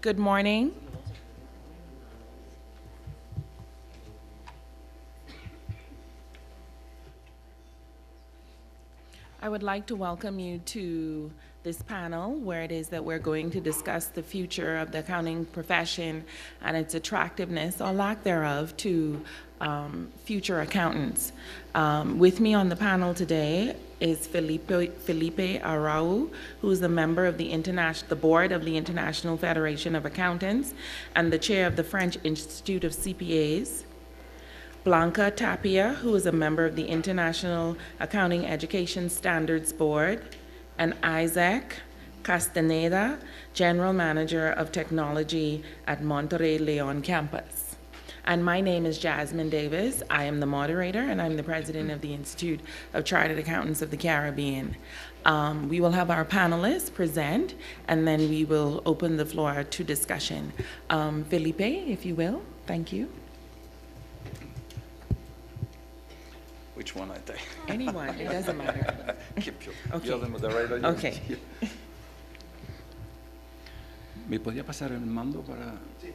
Good morning. I would like to welcome you to this panel where it is that we're going to discuss the future of the accounting profession and its attractiveness or lack thereof to future accountants. With me on the panel today is Felipe Arau, who is a member of the board of the International Federation of Accountants and the chair of the French Institute of CPAs. Blanca Tapia, who is a member of the International Accounting Education Standards Board, and Isaac Castaneda, General Manager of Technology at Monterrey Leon Campus. And my name is Jasmine Davis. I am the moderator, and I'm the president of the Institute of Chartered Accountants of the Caribbean. We will have our panelists present, and then we will open the floor to discussion. Felipe, if you will. Thank you. Which one I take? Anyone, it doesn't matter. Okay. You're the moderator. Okay. ¿Me podía pasar el mando para...? Sí.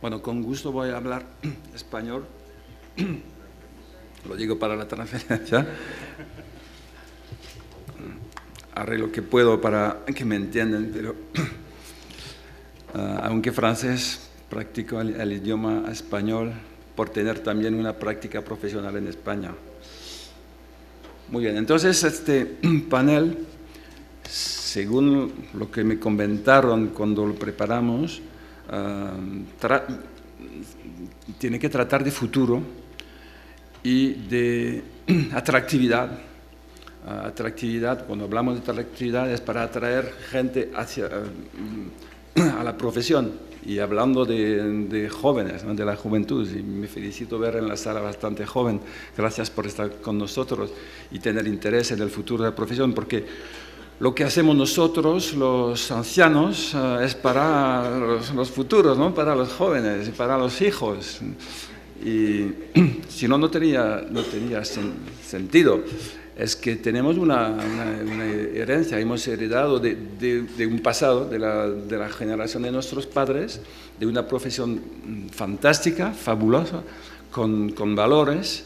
Bueno, con gusto voy a hablar español. Lo digo para la transferencia. Haré lo que puedo para que me entiendan, pero... aunque francés, practico el idioma español por tener también una práctica profesional en España. Muy bien, entonces este panel, según lo que me comentaron cuando lo preparamos, tiene que tratar de futuro y de atractividad. Atractividad, cuando hablamos de atractividad, es para atraer gente a la profesión, y hablando de jóvenes, ¿no? De la juventud, y me felicito ver en la sala bastante joven. Gracias por estar con nosotros y tener interés en el futuro de la profesión, porque lo que hacemos nosotros, los ancianos, es para los futuros, ¿no? Para los jóvenes y para los hijos, y si no, no tenía sentido. Es que tenemos una herencia, hemos heredado de un pasado, de la generación de nuestros padres, de una profesión fantástica, fabulosa, con valores,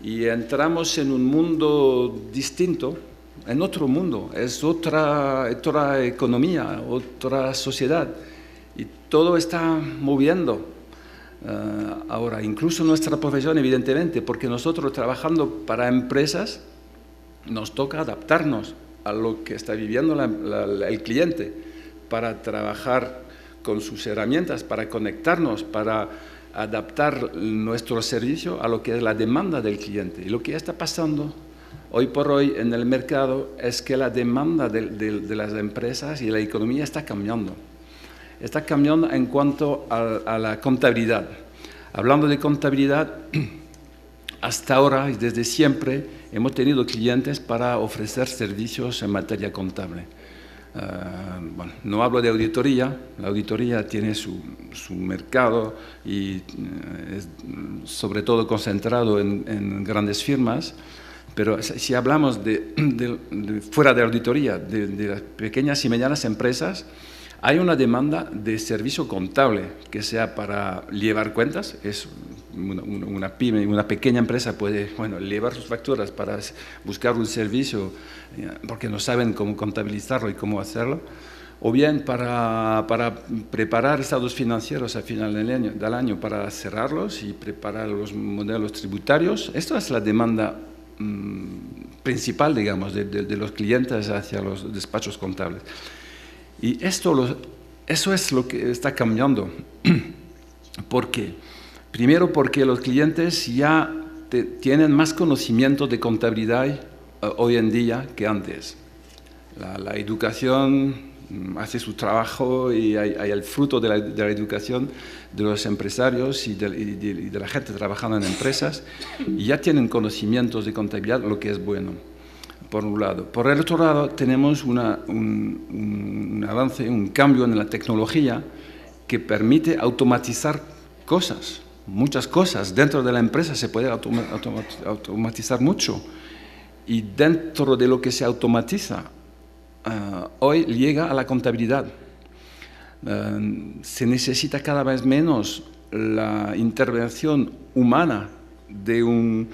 y entramos en un mundo distinto, en otro mundo, es otra economía, otra sociedad, y todo está moviendo. Ahora, incluso nuestra profesión, evidentemente, porque nosotros trabajando para empresas, nos toca adaptarnos a lo que está viviendo el cliente, para trabajar con sus herramientas, para conectarnos, para adaptar nuestro servicio a lo que es la demanda del cliente. Y lo que está pasando hoy por hoy en el mercado es que la demanda de las empresas y la economía está cambiando. Está cambiando en cuanto a la contabilidad. Hablando de contabilidad, hasta ahora y desde siempre hemos tenido clientes para ofrecer servicios en materia contable. Bueno, no hablo de auditoría, la auditoría tiene su mercado y es sobre todo concentrado en grandes firmas, pero si hablamos fuera de auditoría, de las pequeñas y medianas empresas, hay una demanda de servicio contable, que sea para llevar cuentas. Es una pyme, una pequeña empresa puede llevar sus facturas para buscar un servicio porque no saben cómo contabilizarlo y cómo hacerlo, o bien para preparar estados financieros al final del año para cerrarlos y preparar los modelos tributarios. Esto es la demanda principal, digamos, de los clientes hacia los despachos contables. Y eso es lo que está cambiando. ¿Por qué? Primero, porque los clientes ya tienen más conocimiento de contabilidad hoy en día que antes. La educación hace su trabajo y hay el fruto de la educación de los empresarios y de la gente trabajando en empresas, y ya tienen conocimientos de contabilidad, lo que es bueno, por un lado. Por el otro lado, tenemos un avance, un cambio en la tecnología que permite automatizar muchas cosas. Dentro de la empresa se puede automatizar mucho. Y dentro de lo que se automatiza, hoy llega a la contabilidad. Se necesita cada vez menos la intervención humana de un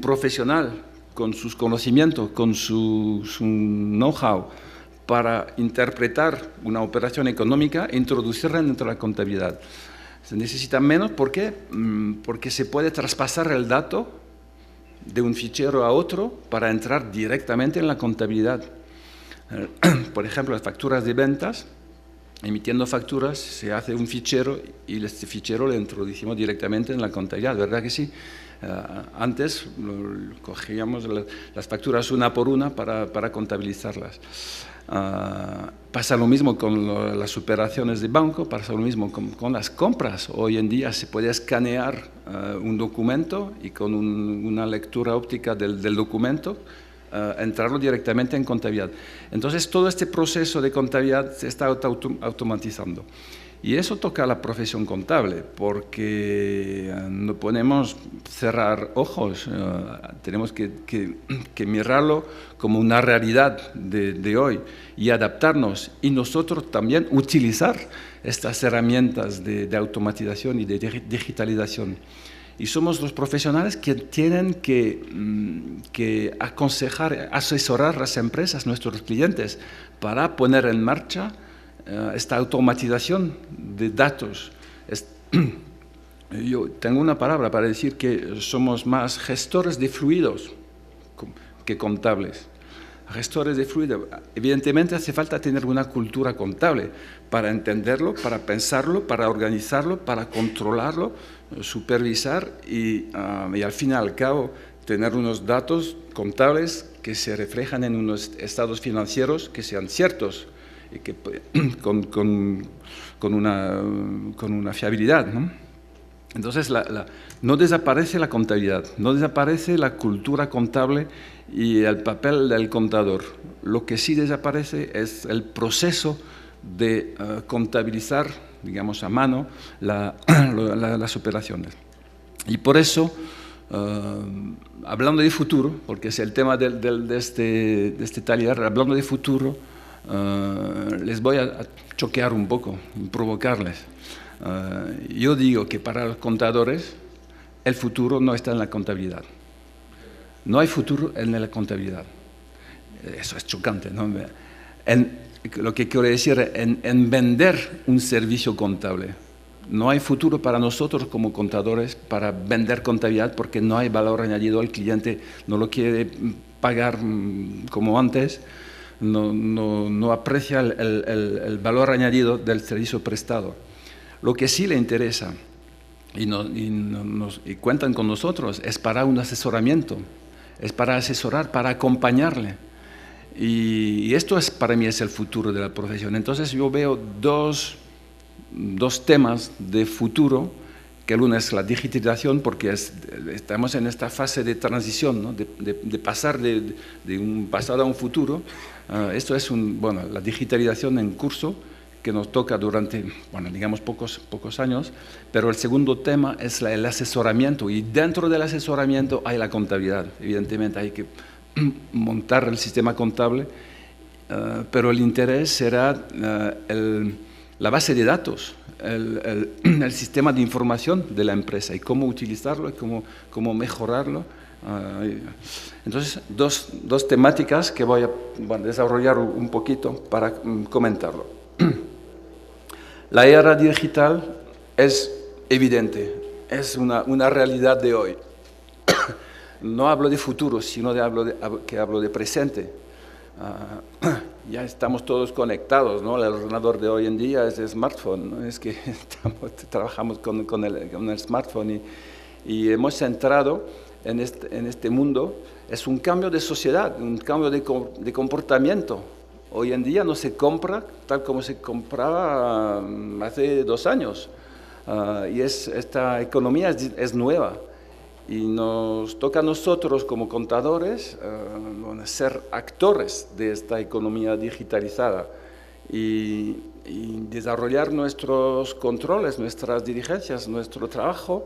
profesional con sus conocimientos, con su know-how, para interpretar una operación económica e introducirla dentro de la contabilidad. Se necesita menos, ¿por qué? Porque se puede traspasar el dato de un fichero a otro para entrar directamente en la contabilidad. Por ejemplo, las facturas de ventas, emitiendo facturas, se hace un fichero y este fichero lo introducimos directamente en la contabilidad, ¿verdad que sí? Antes cogíamos las facturas una por una para contabilizarlas. Pasa lo mismo con las operaciones de banco, pasa lo mismo con las compras. Hoy en día se puede escanear un documento y con una lectura óptica del documento entrarlo directamente en contabilidad. Entonces todo este proceso de contabilidad se está automatizando. Y eso toca a la profesión contable, porque no podemos cerrar ojos, tenemos que mirarlo como una realidad de hoy y adaptarnos, y nosotros también utilizar estas herramientas de automatización y de digitalización. Y somos los profesionales que tienen que aconsejar, asesorar a las empresas, nuestros clientes, para poner en marcha esta automatización de datos. Yo tengo una palabra para decir que somos más gestores de fluidos que contables. Gestores de fluidos. Evidentemente hace falta tener una cultura contable para entenderlo, para pensarlo, para organizarlo, para controlarlo, supervisar y al fin y al cabo tener unos datos contables que se reflejan en unos estados financieros que sean ciertos y que con una fiabilidad, ¿no? Entonces no desaparece la contabilidad, no desaparece la cultura contable y el papel del contador. Lo que sí desaparece es el proceso de contabilizar, digamos, a mano las operaciones. Y por eso, hablando de futuro, porque es el tema de este taller, hablando de futuro, les voy a choquear un poco, provocarles. Yo digo que para los contadores el futuro no está en la contabilidad. No hay futuro en la contabilidad. Eso es chocante, ¿no? Lo que quiero decir, en vender un servicio contable. No hay futuro para nosotros como contadores para vender contabilidad porque no hay valor añadido. El cliente no lo quiere pagar como antes. No aprecia el valor añadido del servicio prestado. Lo que sí le interesa y cuentan con nosotros es para un asesoramiento, es para asesorar, para acompañarle. Y esto para mí es el futuro de la profesión. Entonces yo veo dos temas de futuro, que el uno es la digitalización, porque estamos en esta fase de transición, ¿no? de pasar de un pasado a un futuro. Esto es la digitalización en curso, que nos toca durante, digamos, pocos años, pero el segundo tema es el asesoramiento, y dentro del asesoramiento hay la contabilidad. Evidentemente hay que montar el sistema contable, pero el interés será la base de datos, el sistema de información de la empresa y cómo utilizarlo y cómo mejorarlo. Entonces, dos temáticas que voy a desarrollar un poquito para comentarlo. La era digital es evidente, es una realidad de hoy. No hablo de futuro, sino que hablo de presente. Ya estamos todos conectados, ¿no? El ordenador de hoy en día es el smartphone, ¿no? Es que trabajamos con el smartphone y hemos entrado en este mundo. Es un cambio de sociedad, un cambio de comportamiento. Hoy en día no se compra tal como se compraba hace 2 años. Y esta economía es nueva. Y nos toca a nosotros como contadores ser actores de esta economía digitalizada y desarrollar nuestros controles, nuestras diligencias, nuestro trabajo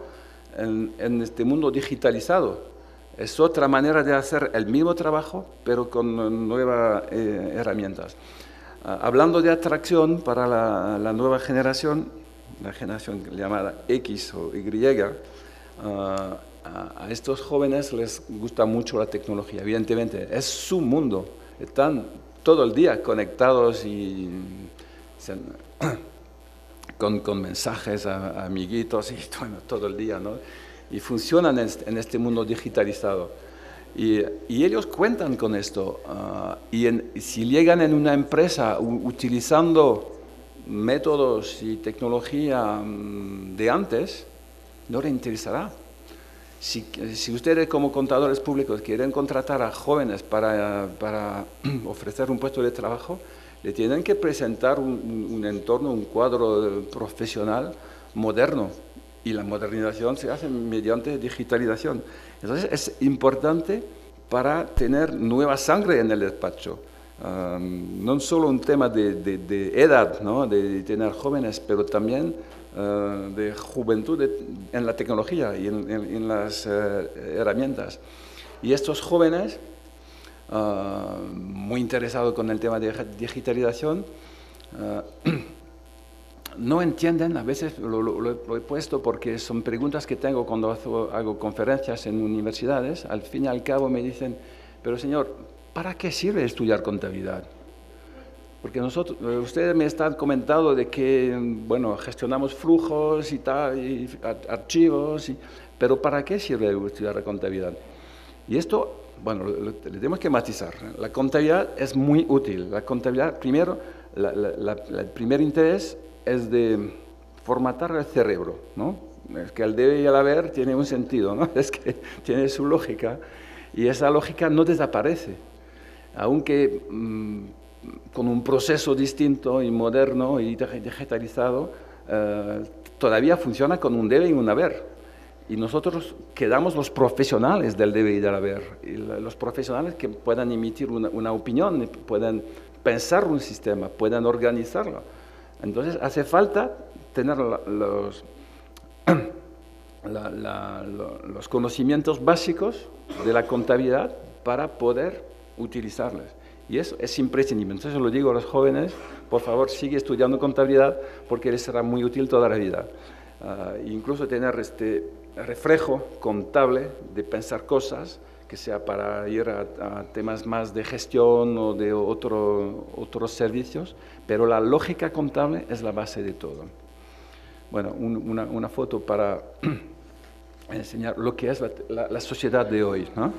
en este mundo digitalizado. Es otra manera de hacer el mismo trabajo, pero con nuevas herramientas. Hablando de atracción para la nueva generación, la generación llamada X o Y, a estos jóvenes les gusta mucho la tecnología, evidentemente, es su mundo, están todo el día conectados y con mensajes a amiguitos y bueno, todo el día, ¿no? Y funcionan en este mundo digitalizado. Y ellos cuentan con esto. Si llegan en una empresa utilizando métodos y tecnología de antes, no les interesará. Si ustedes como contadores públicos quieren contratar a jóvenes para ofrecer un puesto de trabajo, le tienen que presentar un entorno, un cuadro profesional moderno. Y la modernización se hace mediante digitalización. Entonces es importante para tener nueva sangre en el despacho. No solo un tema de edad, ¿no? de tener jóvenes, pero también de juventud en la tecnología y en las herramientas. Y estos jóvenes, muy interesados con el tema de digitalización, no entienden, a veces lo he puesto porque son preguntas que tengo cuando hago conferencias en universidades, al fin y al cabo me dicen, pero señor, ¿para qué sirve estudiar contabilidad? Porque ustedes me están comentando de que, bueno, gestionamos flujos y tal, y archivos, pero ¿para qué sirve estudiar la contabilidad? Y esto, bueno, le tenemos que matizar. La contabilidad es muy útil. La contabilidad, primero, el primer interés es de formatar el cerebro, ¿no? Es que el debe y el haber tiene un sentido, ¿no? Es que tiene su lógica y esa lógica no desaparece, aunque con un proceso distinto y moderno y digitalizado, todavía funciona con un debe y un haber. Y nosotros quedamos los profesionales del debe y del haber, y los profesionales que puedan emitir una opinión, puedan pensar un sistema, puedan organizarlo. Entonces hace falta tener los conocimientos básicos de la contabilidad para poder utilizarlos. Y eso es imprescindible. Entonces lo digo a los jóvenes, por favor sigue estudiando contabilidad porque les será muy útil toda la vida. Incluso tener este reflejo contable de pensar cosas, que sea para ir a temas más de gestión o de otros servicios, pero la lógica contable es la base de todo. Bueno, una foto para enseñar lo que es la sociedad de hoy, ¿no?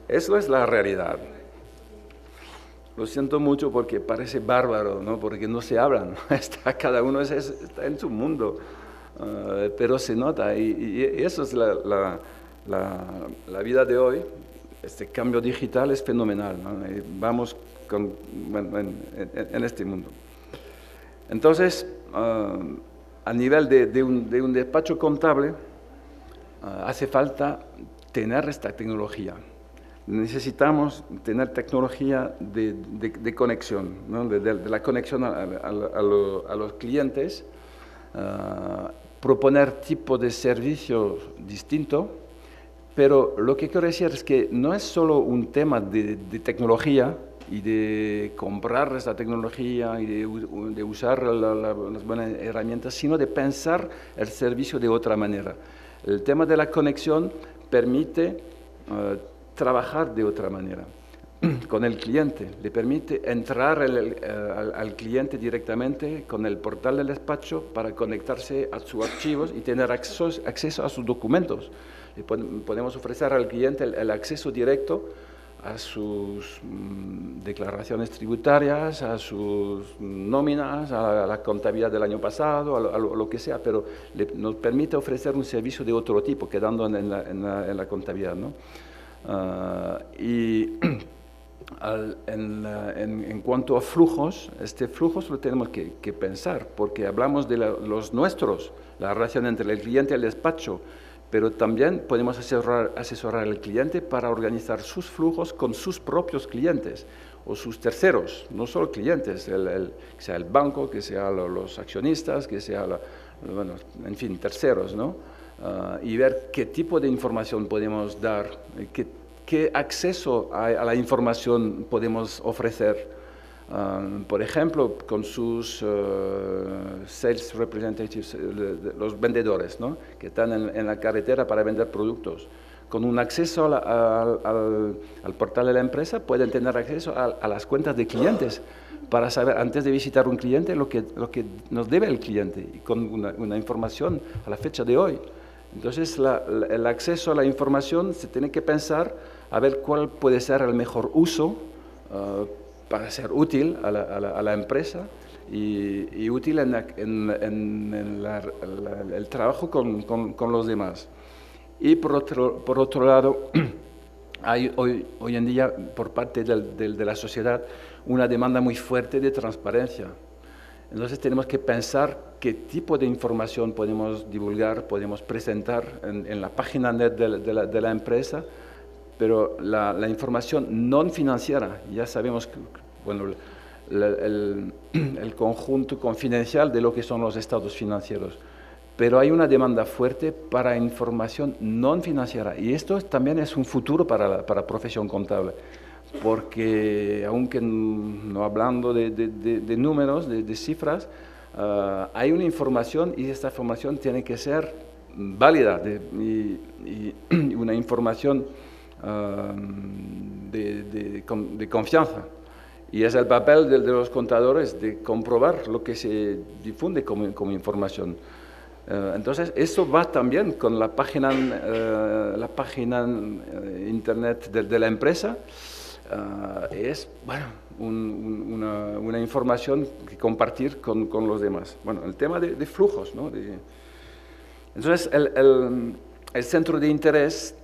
Eso es la realidad. Lo siento mucho porque parece bárbaro, ¿no? Porque no se hablan, cada uno está en su mundo, pero se nota y eso es la vida de hoy. Este cambio digital es fenomenal, ¿no? Vamos en este mundo. Entonces, a nivel de un despacho contable, hace falta tener esta tecnología. Necesitamos tener tecnología de conexión, ¿no? de la conexión a los clientes, proponer tipo de servicio distinto, pero lo que quiero decir es que no es solo un tema de tecnología y de comprar esta tecnología y de usar las buenas herramientas, sino de pensar el servicio de otra manera. El tema de la conexión permite trabajar de otra manera con el cliente, le permite entrar al cliente directamente con el portal del despacho para conectarse a sus archivos y tener acceso a sus documentos. Le podemos ofrecer al cliente el acceso directo a sus declaraciones tributarias, a sus nóminas, a la contabilidad del año pasado, a lo que sea, pero nos permite ofrecer un servicio de otro tipo, quedando en la contabilidad, ¿no? En cuanto a flujos, este flujo lo tenemos que pensar, porque hablamos de los nuestros, la relación entre el cliente y el despacho, pero también podemos asesorar al cliente para organizar sus flujos con sus propios clientes o sus terceros, no solo clientes, que sea el banco, que sea los accionistas, que sea, bueno, en fin, terceros, ¿no? y ver qué tipo de información podemos dar, qué acceso a la información podemos ofrecer. Por ejemplo, con sus sales representatives, los vendedores, ¿no? Que están en la carretera para vender productos. Con un acceso al portal de la empresa pueden tener acceso a las cuentas de clientes para saber antes de visitar un cliente lo que nos debe el cliente y con una información a la fecha de hoy. Entonces el acceso a la información se tiene que pensar a ver cuál puede ser el mejor uso para ser útil a la empresa y útil en el trabajo con los demás. Y por otro lado, hay hoy en día por parte de la sociedad una demanda muy fuerte de transparencia. Entonces tenemos que pensar qué tipo de información podemos divulgar, podemos presentar en la página net de la empresa, pero la información no financiera, ya sabemos que, bueno, el conjunto confidencial de lo que son los estados financieros, pero hay una demanda fuerte para información no financiera y esto también es un futuro para la profesión contable, porque aunque no hablando de números, de cifras, hay una información y esta información tiene que ser válida y una información de confianza. Y es el papel de los contadores de comprobar lo que se difunde como información. Entonces, eso va también con la página internet de la empresa. Es, bueno, una información que compartir con los demás. Bueno, el tema de flujos, ¿no? Entonces, el centro de interés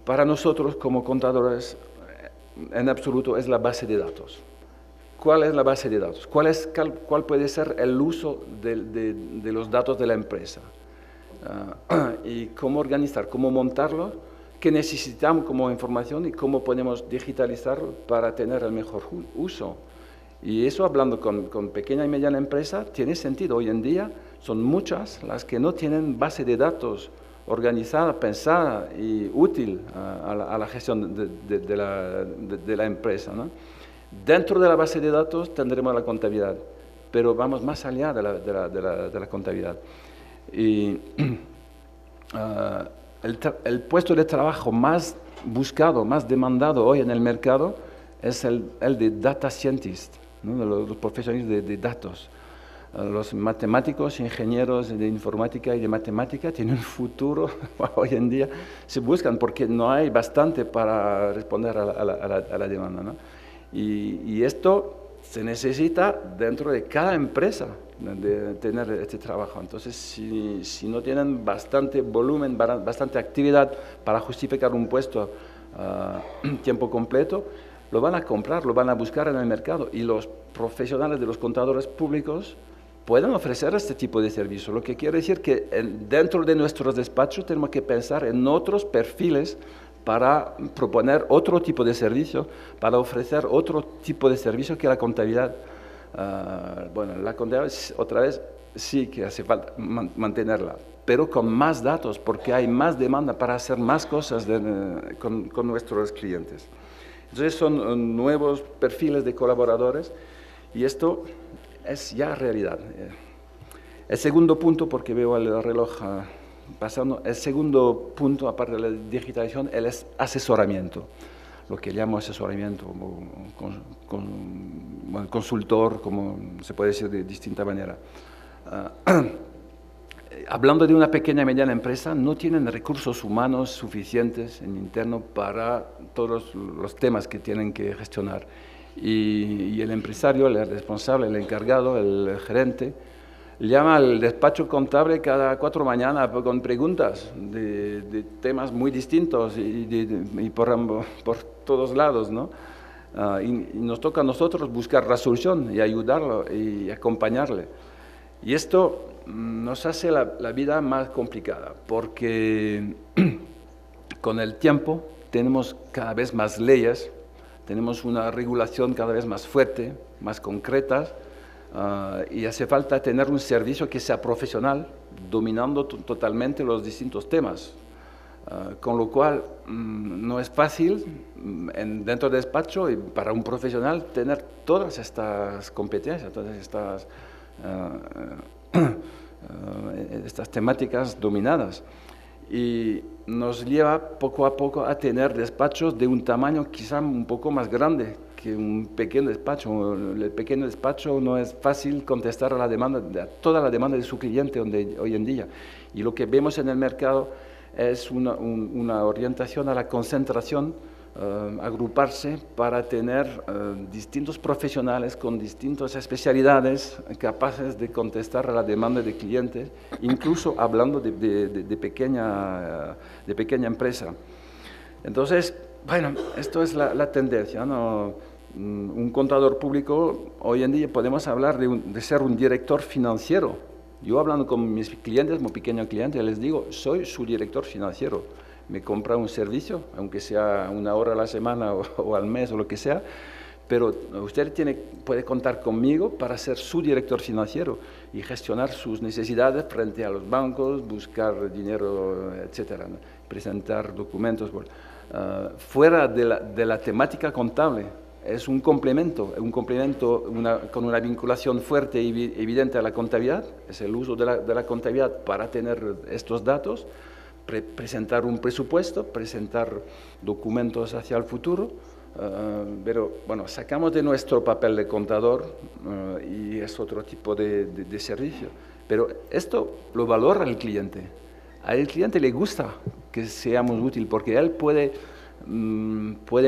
para nosotros como contadores en absoluto es la base de datos. ¿Cuál es la base de datos? ¿Cuál puede ser el uso de los datos de la empresa? Y cómo organizar, cómo montarlo, qué necesitamos como información y cómo podemos digitalizarlo para tener el mejor uso. Y eso, hablando con pequeña y mediana empresa, tiene sentido. Hoy en día son muchas las que no tienen base de datos organizada, pensada y útil a la gestión de la empresa, ¿no? Dentro de la base de datos tendremos la contabilidad, pero vamos más allá de la contabilidad. Y el puesto de trabajo más buscado, más demandado hoy en el mercado es el de data scientist, ¿no? De los profesionales de datos. Los matemáticos, ingenieros de informática y de matemática tienen un futuro, hoy en día se buscan porque no hay bastante para responder a la demanda, ¿no? Y esto se necesita dentro de cada empresa de tener este trabajo. Entonces, si no tienen bastante volumen, bastante actividad para justificar un puesto tiempo completo, lo van a comprar, lo van a buscar en el mercado. Y los profesionales de los contadores públicos pueden ofrecer este tipo de servicio. Lo que quiere decir que dentro de nuestros despachos tenemos que pensar en otros perfiles para proponer otro tipo de servicio, para ofrecer otro tipo de servicio que la contabilidad. Bueno, la contabilidad otra vez sí que hace falta mantenerla, pero con más datos, porque hay más demanda para hacer más cosas con nuestros clientes. Entonces son nuevos perfiles de colaboradores y esto es ya realidad. El segundo punto, porque veo el reloj pasando, el segundo punto, aparte de la digitalización, el asesoramiento, lo que llamo asesoramiento, bueno, consultor, como se puede decir de distinta manera. Hablando de una pequeña y mediana empresa, no tienen recursos humanos suficientes en interno para todos los temas que tienen que gestionar. Y el empresario, el responsable, el encargado, el gerente, llama al despacho contable cada 4 mañanas con preguntas de temas muy distintos y por todos lados, ¿no? Y nos toca a nosotros buscar la solución y ayudarlo y acompañarle. Y esto nos hace la vida más complicada porque con el tiempo tenemos cada vez más leyes, tenemos una regulación cada vez más fuerte, más concreta, y hace falta tener un servicio que sea profesional, dominando totalmente los distintos temas. Con lo cual, no es fácil dentro del despacho y para un profesional tener todas estas competencias, todas estas temáticas dominadas. Y nos lleva poco a poco a tener despachos de un tamaño quizá un poco más grande que un pequeño despacho. El pequeño despacho no es fácil contestar a la demanda, a toda la demanda de su cliente hoy en día. Y lo que vemos en el mercado es una orientación a la concentración, agruparse para tener distintos profesionales con distintas especialidades capaces de contestar a la demanda de clientes, incluso hablando de pequeña empresa. Entonces, bueno, esto es la tendencia, ¿no? Un contador público, hoy en día podemos hablar de ser un director financiero. Yo hablando con mis clientes, como pequeño cliente, les digo, soy su director financiero. Me compra un servicio, aunque sea 1 hora a la semana o al mes o lo que sea, pero usted puede contar conmigo para ser su director financiero y gestionar sus necesidades frente a los bancos, buscar dinero, etcétera, ¿no? Presentar documentos. Fuera de la temática contable, es un complemento con una vinculación fuerte y evidente a la contabilidad, es el uso de la contabilidad para tener estos datos, presentar un presupuesto, presentar documentos hacia el futuro, pero bueno, sacamos de nuestro papel de contador y es otro tipo de servicio. Pero esto lo valora el cliente. Al cliente le gusta que seamos útiles porque él puede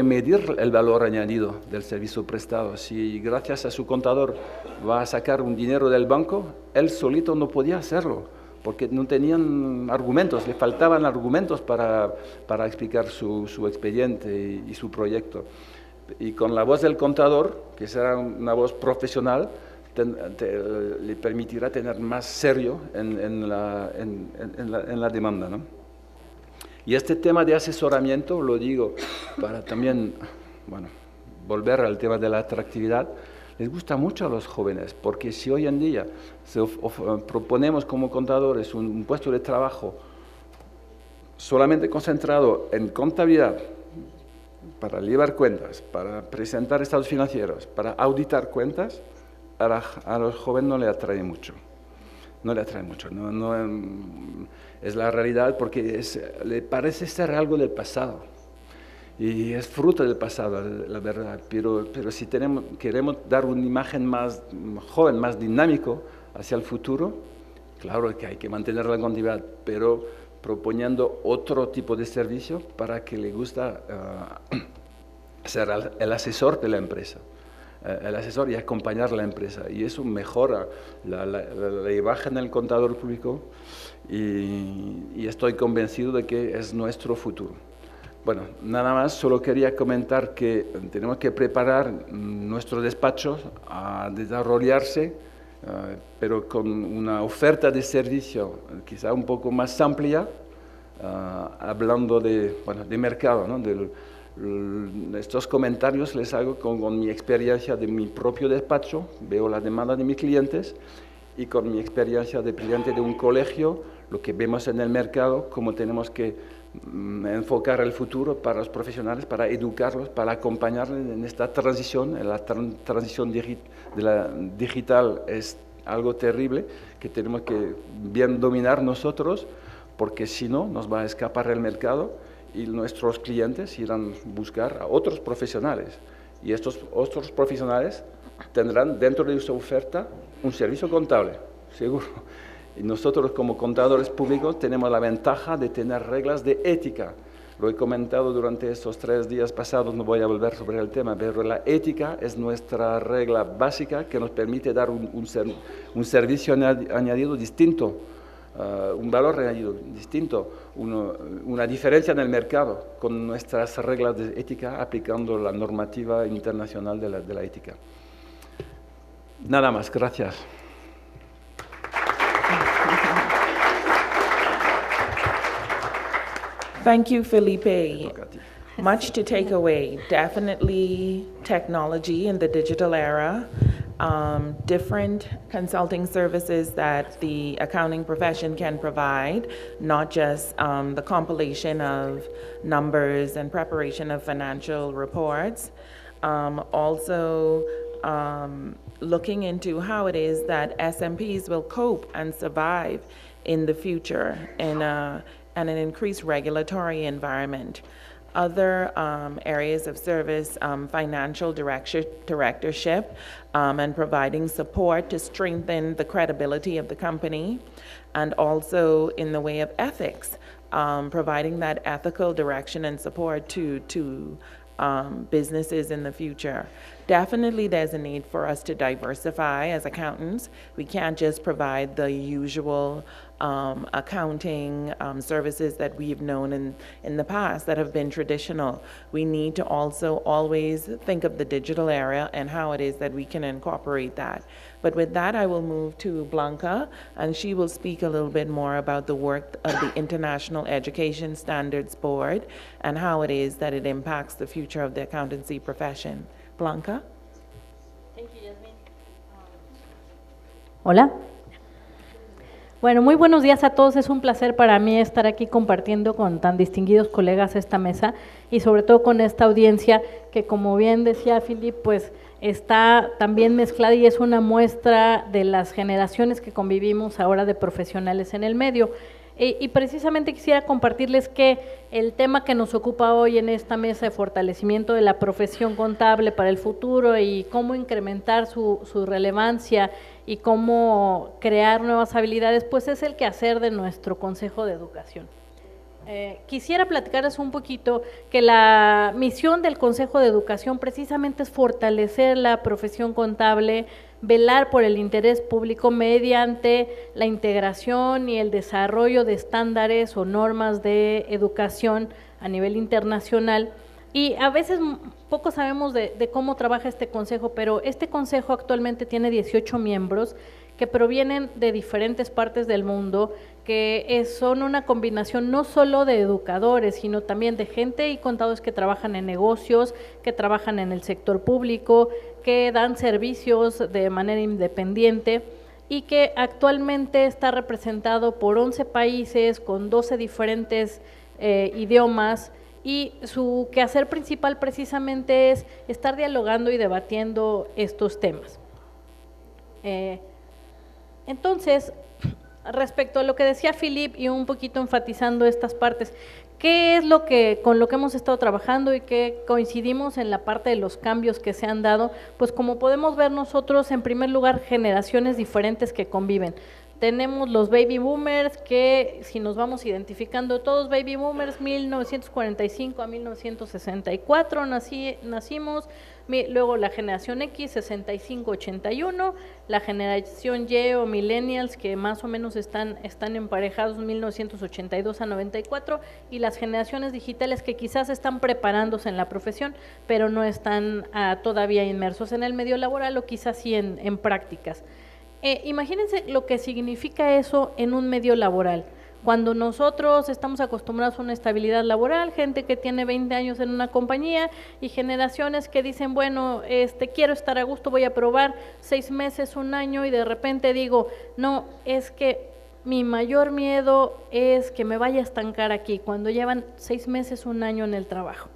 medir el valor añadido del servicio prestado. Si gracias a su contador va a sacar un dinero del banco, él solito no podía hacerlo, porque no tenían argumentos, le faltaban argumentos para explicar su expediente y su proyecto. Y con la voz del contador, que será una voz profesional, le permitirá tener más serio en la demanda, ¿no? Y este tema de asesoramiento, lo digo para también, bueno, volver al tema de la atractividad, les gusta mucho a los jóvenes, porque si hoy en día proponemos como contadores un puesto de trabajo solamente concentrado en contabilidad, para llevar cuentas, para presentar estados financieros, para auditar cuentas, a los jóvenes no le atrae mucho. No le atrae mucho, es la realidad porque le parece ser algo del pasado y es fruto del pasado, la verdad, pero si queremos dar una imagen más joven, más dinámico hacia el futuro, claro que hay que mantener la continuidad, pero proponiendo otro tipo de servicio para que le gusta ser el asesor de la empresa. El asesor y acompañar la empresa. Y eso mejora la imagen del contador público y estoy convencido de que es nuestro futuro. Bueno, nada más, solo quería comentar que tenemos que preparar nuestros despachos a desarrollarse, pero con una oferta de servicio quizá un poco más amplia, hablando de mercado, ¿no? Estos comentarios les hago con mi experiencia de mi propio despacho, veo la demanda de mis clientes y con mi experiencia de cliente de un colegio, lo que vemos en el mercado, cómo tenemos que enfocar el futuro para los profesionales, para educarlos, para acompañarles en esta transición. La transición digital es algo terrible que tenemos que bien dominar nosotros, porque si no nos va a escapar el mercado y nuestros clientes irán a buscar a otros profesionales. Y estos otros profesionales tendrán dentro de su oferta un servicio contable, seguro. Y nosotros como contadores públicos tenemos la ventaja de tener reglas de ética. Lo he comentado durante estos 3 días pasados, no voy a volver sobre el tema, pero la ética es nuestra regla básica que nos permite dar un servicio añadido distinto. Un valor añadido distinto, una diferencia en el mercado con nuestras reglas de ética aplicando la normativa internacional de la ética. Nada más, gracias. Thank you, Felipe. Much to take away. Definitely technology in the digital era different consulting services that the accounting profession can provide, not just the compilation of numbers and preparation of financial reports. Also, looking into how it is that SMPs will cope and survive in the future in an increased regulatory environment. Other areas of service, financial directorship, and providing support to strengthen the credibility of the company, and also in the way of ethics, providing that ethical direction and support to businesses in the future. Definitely there's a need for us to diversify as accountants. We can't just provide the usual accounting services that we've known in the past that have been traditional. We need to also always think of the digital era and how it is that we can incorporate that. But with that, I will move to Blanca, and she will speak a little bit more about the work of the International Education Standards Board and how it is that it impacts the future of the accountancy profession. Blanca? Thank you, Yasmin. Hola. Bueno, muy buenos días a todos. Es un placer para mí estar aquí compartiendo con tan distinguidos colegas esta mesa y sobre todo con esta audiencia que, como bien decía Philip, pues está también mezclada y es una muestra de las generaciones que convivimos ahora de profesionales en el medio. Y precisamente quisiera compartirles que el tema que nos ocupa hoy en esta mesa de fortalecimiento de la profesión contable para el futuro y cómo incrementar su relevancia y cómo crear nuevas habilidades, pues es el quehacer de nuestro Consejo de Educación. Quisiera platicarles un poquito que la misión del Consejo de Educación precisamente es fortalecer la profesión contable, velar por el interés público mediante la integración y el desarrollo de estándares o normas de educación a nivel internacional. Y a veces poco sabemos de cómo trabaja este consejo, pero este consejo actualmente tiene 18 miembros que provienen de diferentes partes del mundo, que son una combinación no solo de educadores, sino también de gente y contadores que trabajan en negocios, que trabajan en el sector público, que dan servicios de manera independiente y que actualmente está representado por 11 países con 12 diferentes idiomas, y su quehacer principal precisamente es estar dialogando y debatiendo estos temas. Entonces, respecto a lo que decía Philip y un poquito enfatizando estas partes, ¿qué es con lo que hemos estado trabajando y qué coincidimos en la parte de los cambios que se han dado? Pues como podemos ver nosotros, en primer lugar, generaciones diferentes que conviven. Tenemos los baby boomers que, si nos vamos identificando todos, baby boomers 1945 a 1964 nacimos, luego la generación X 65-81, la generación Y o millennials que más o menos están emparejados 1982 a 94 y las generaciones digitales que quizás están preparándose en la profesión pero no están todavía inmersos en el medio laboral o quizás sí en prácticas. Imagínense lo que significa eso en un medio laboral. Cuando nosotros estamos acostumbrados a una estabilidad laboral, gente que tiene 20 años en una compañía y generaciones que dicen, bueno, quiero estar a gusto, voy a probar 6 meses, 1 año y de repente digo, no, es que mi mayor miedo es que me vaya a estancar aquí cuando llevan 6 meses, 1 año en el trabajo.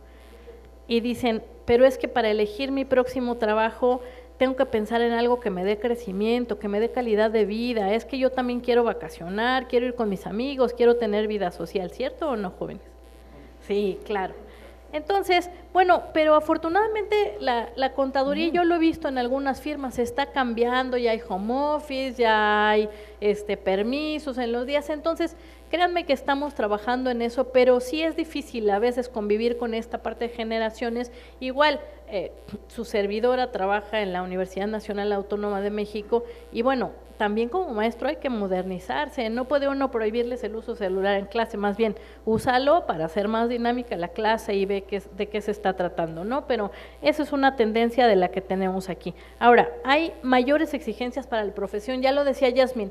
Y dicen, pero es que para elegir mi próximo trabajo tengo que pensar en algo que me dé crecimiento, que me dé calidad de vida, es que yo también quiero vacacionar, quiero ir con mis amigos, quiero tener vida social, ¿cierto o no, jóvenes? Sí, claro. Entonces, bueno, pero afortunadamente la contaduría, yo lo he visto en algunas firmas, está cambiando, ya hay home office, ya hay permisos en los días, entonces créanme que estamos trabajando en eso, pero sí es difícil a veces convivir con esta parte de generaciones. Igual, su servidora trabaja en la Universidad Nacional Autónoma de México y bueno, también como maestro hay que modernizarse, no puede uno prohibirles el uso celular en clase, más bien úsalo para hacer más dinámica la clase y ve de qué se está tratando, ¿no? Pero esa es una tendencia de la que tenemos aquí. Ahora, hay mayores exigencias para la profesión, ya lo decía Yasmin,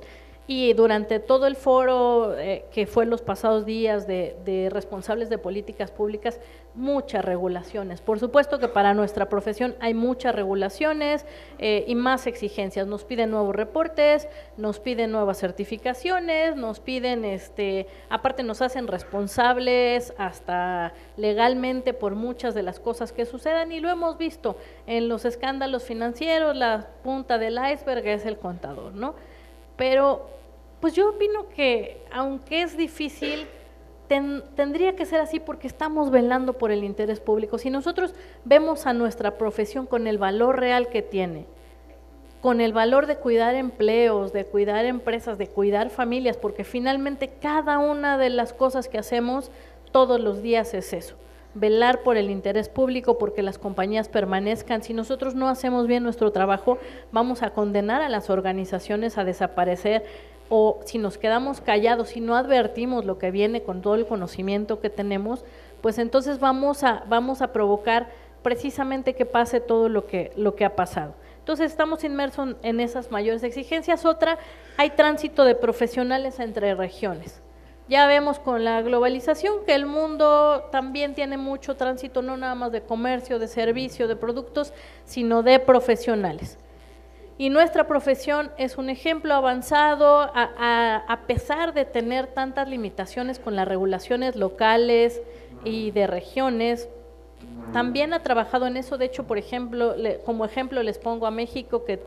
Y durante todo el foro que fue los pasados días de responsables de políticas públicas, muchas regulaciones. Por supuesto que para nuestra profesión hay muchas regulaciones y más exigencias. Nos piden nuevos reportes, nos piden nuevas certificaciones, nos piden, aparte nos hacen responsables hasta legalmente por muchas de las cosas que sucedan, y lo hemos visto en los escándalos financieros. La punta del iceberg es el contador, ¿no? Pero pues yo opino que, aunque es difícil, tendría que ser así porque estamos velando por el interés público. Si nosotros vemos a nuestra profesión con el valor real que tiene, con el valor de cuidar empleos, de cuidar empresas, de cuidar familias, porque finalmente cada una de las cosas que hacemos todos los días es eso, velar por el interés público, porque las compañías permanezcan. Si nosotros no hacemos bien nuestro trabajo, vamos a condenar a las organizaciones a desaparecer, o si nos quedamos callados, si no advertimos lo que viene con todo el conocimiento que tenemos, pues entonces vamos a provocar precisamente que pase todo lo que ha pasado. Entonces estamos inmersos en esas mayores exigencias. Otra, hay tránsito de profesionales entre regiones. Ya vemos con la globalización que el mundo también tiene mucho tránsito, no nada más de comercio, de servicio, de productos, sino de profesionales. Y nuestra profesión es un ejemplo avanzado, a pesar de tener tantas limitaciones con las regulaciones locales y de regiones. También ha trabajado en eso. De hecho, por ejemplo, como ejemplo les pongo a México, que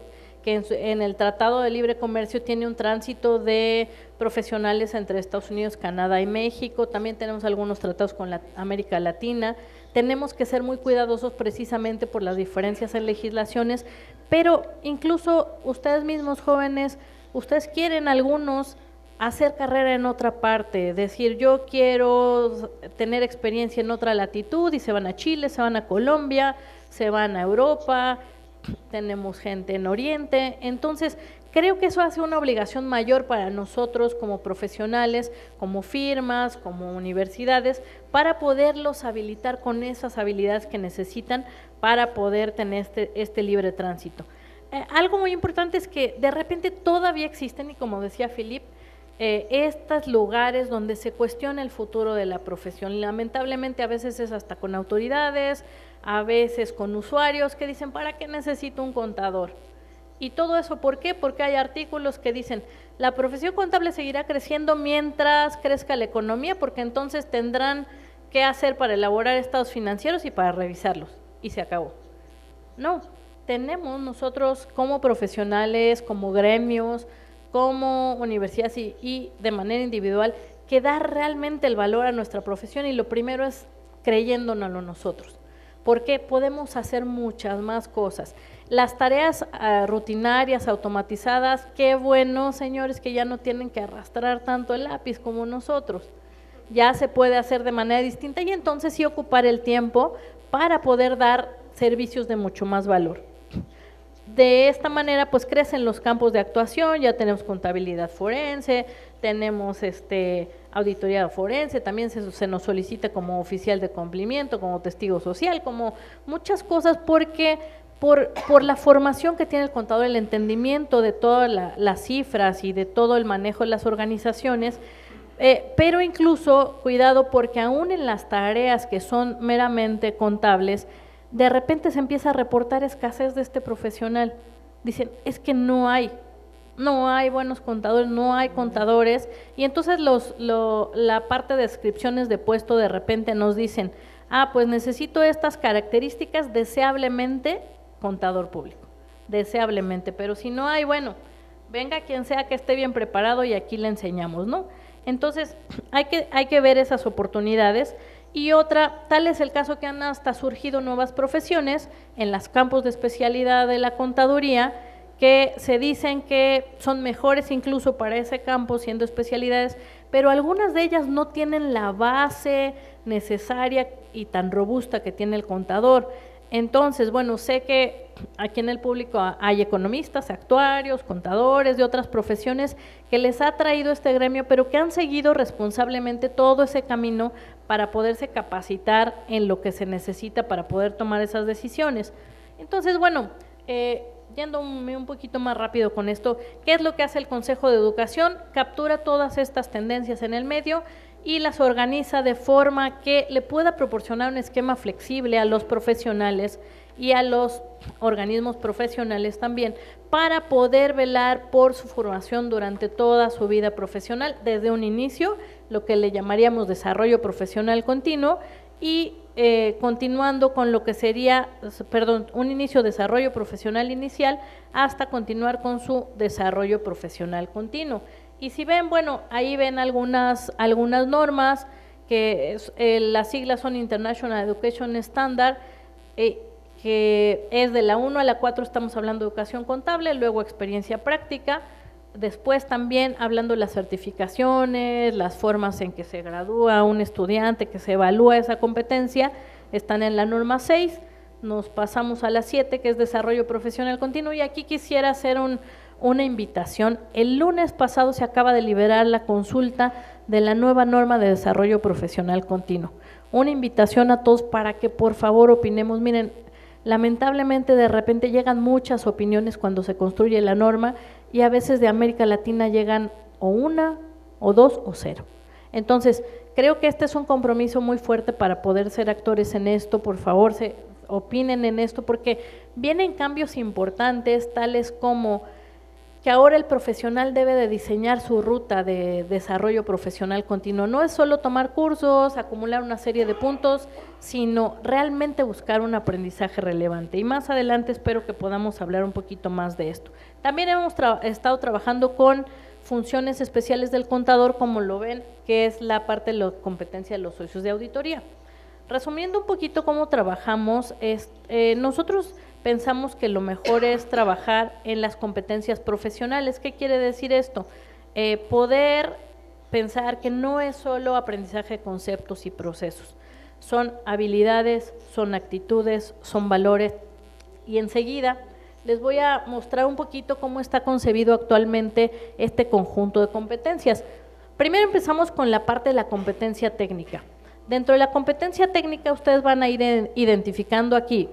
en el Tratado de Libre Comercio tiene un tránsito de profesionales entre Estados Unidos, Canadá y México. También tenemos algunos tratados con América Latina. Tenemos que ser muy cuidadosos precisamente por las diferencias en legislaciones, pero incluso ustedes mismos, jóvenes, ustedes quieren algunos hacer carrera en otra parte, decir yo quiero tener experiencia en otra latitud, y se van a Chile, se van a Colombia, se van a Europa, tenemos gente en Oriente. Entonces creo que eso hace una obligación mayor para nosotros como profesionales, como firmas, como universidades, para poderlos habilitar con esas habilidades que necesitan para poder tener este libre tránsito. Algo muy importante es que de repente todavía existen, y como decía Philip, estos lugares donde se cuestiona el futuro de la profesión. Lamentablemente a veces es hasta con autoridades, a veces con usuarios que dicen, ¿para qué necesito un contador? Y todo eso, ¿por qué? Porque hay artículos que dicen, la profesión contable seguirá creciendo mientras crezca la economía, porque entonces tendrán que hacer para elaborar estados financieros y para revisarlos, y se acabó. No, tenemos nosotros como profesionales, como gremios, como universidades y de manera individual, que dar realmente el valor a nuestra profesión, y lo primero es creyéndonoslo nosotros, porque podemos hacer muchas más cosas. Las tareas rutinarias, automatizadas, qué bueno, señores, que ya no tienen que arrastrar tanto el lápiz como nosotros, ya se puede hacer de manera distinta, y entonces sí ocupar el tiempo para poder dar servicios de mucho más valor. De esta manera pues crecen los campos de actuación, ya tenemos contabilidad forense, tenemos auditoría forense, también se nos solicita como oficial de cumplimiento, como testigo social, como muchas cosas, porque por la formación que tiene el contador, el entendimiento de todas las cifras y de todo el manejo de las organizaciones, pero incluso cuidado, porque aún en las tareas que son meramente contables, de repente se empieza a reportar escasez de este profesional. Dicen, es que no hay buenos contadores, no hay contadores, y entonces la parte de descripciones de puesto de repente nos dicen, pues necesito estas características, deseablemente contador público, deseablemente, pero si no hay, bueno, venga quien sea que esté bien preparado y aquí le enseñamos, ¿no? Entonces hay que ver esas oportunidades. Y otra, tal es el caso que han hasta surgido nuevas profesiones en los campos de especialidad de la contaduría, que se dicen que son mejores incluso para ese campo siendo especialidades, pero algunas de ellas no tienen la base necesaria y tan robusta que tiene el contador. Entonces, bueno, sé que aquí en el público hay economistas, actuarios, contadores de otras profesiones que les ha traído este gremio, pero que han seguido responsablemente todo ese camino para poderse capacitar en lo que se necesita para poder tomar esas decisiones. Entonces, bueno, yéndome un poquito más rápido con esto, ¿qué es lo que hace el Consejo de Educación? Captura todas estas tendencias en el medio y las organiza de forma que le pueda proporcionar un esquema flexible a los profesionales y a los organismos profesionales también, para poder velar por su formación durante toda su vida profesional, desde un inicio, lo que le llamaríamos desarrollo profesional continuo, y continuando con lo que sería, un inicio de desarrollo profesional inicial hasta continuar con su desarrollo profesional continuo. Y si ven, bueno, ahí ven algunas normas, que las siglas son International Education Standard, que es de la 1 a la 4, estamos hablando de educación contable, luego experiencia práctica, después también hablando de las certificaciones, las formas en que se gradúa un estudiante, que se evalúa esa competencia, están en la norma 6, nos pasamos a la 7, que es desarrollo profesional continuo, y aquí quisiera hacer una invitación. El lunes pasado se acaba de liberar la consulta de la nueva norma de desarrollo profesional continuo. Una invitación a todos para que por favor opinemos. Miren, lamentablemente de repente llegan muchas opiniones cuando se construye la norma y a veces de América Latina llegan o una, o dos, o cero. Entonces, creo que este es un compromiso muy fuerte para poder ser actores en esto. Por favor, opinen en esto, porque vienen cambios importantes, tales como que ahora el profesional debe de diseñar su ruta de desarrollo profesional continuo. No es solo tomar cursos, acumular una serie de puntos, sino realmente buscar un aprendizaje relevante. Y más adelante espero que podamos hablar un poquito más de esto. También hemos estado trabajando con funciones especiales del contador, como lo ven, que es la parte de la competencia de los socios de auditoría. Resumiendo un poquito cómo trabajamos, nosotros pensamos que lo mejor es trabajar en las competencias profesionales. ¿Qué quiere decir esto? Poder pensar que no es solo aprendizaje de conceptos y procesos, son habilidades, son actitudes, son valores, y enseguida les voy a mostrar un poquito cómo está concebido actualmente este conjunto de competencias. Primero empezamos con la parte de la competencia técnica. Dentro de la competencia técnica ustedes van a ir identificando aquí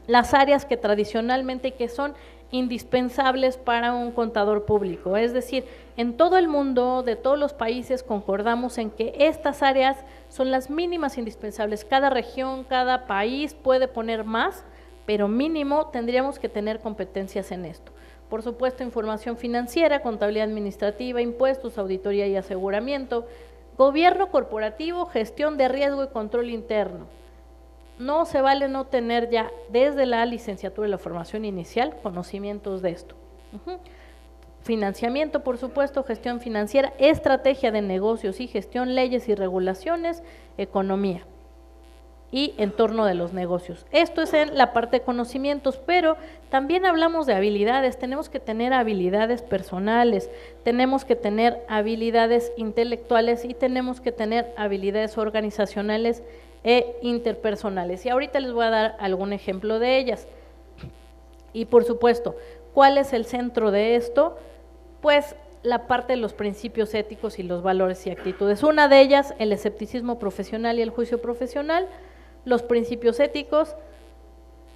las áreas que tradicionalmente que son indispensables para un contador público. Es decir, en todo el mundo, de todos los países, concordamos en que estas áreas son las mínimas indispensables. Cada región, cada país puede poner más, pero mínimo tendríamos que tener competencias en esto. Por supuesto, información financiera, contabilidad administrativa, impuestos, auditoría y aseguramiento, gobierno corporativo, gestión de riesgo y control interno. No se vale no tener ya desde la licenciatura y la formación inicial conocimientos de esto. Financiamiento, por supuesto, gestión financiera, estrategia de negocios y gestión, leyes y regulaciones, economía y entorno de los negocios. Esto es en la parte de conocimientos, pero también hablamos de habilidades. Tenemos que tener habilidades personales, tenemos que tener habilidades intelectuales y tenemos que tener habilidades organizacionales e interpersonales. Y ahorita les voy a dar algún ejemplo de ellas. Y por supuesto, ¿cuál es el centro de esto? Pues la parte de los principios éticos y los valores y actitudes. Una de ellas, el escepticismo profesional y el juicio profesional, los principios éticos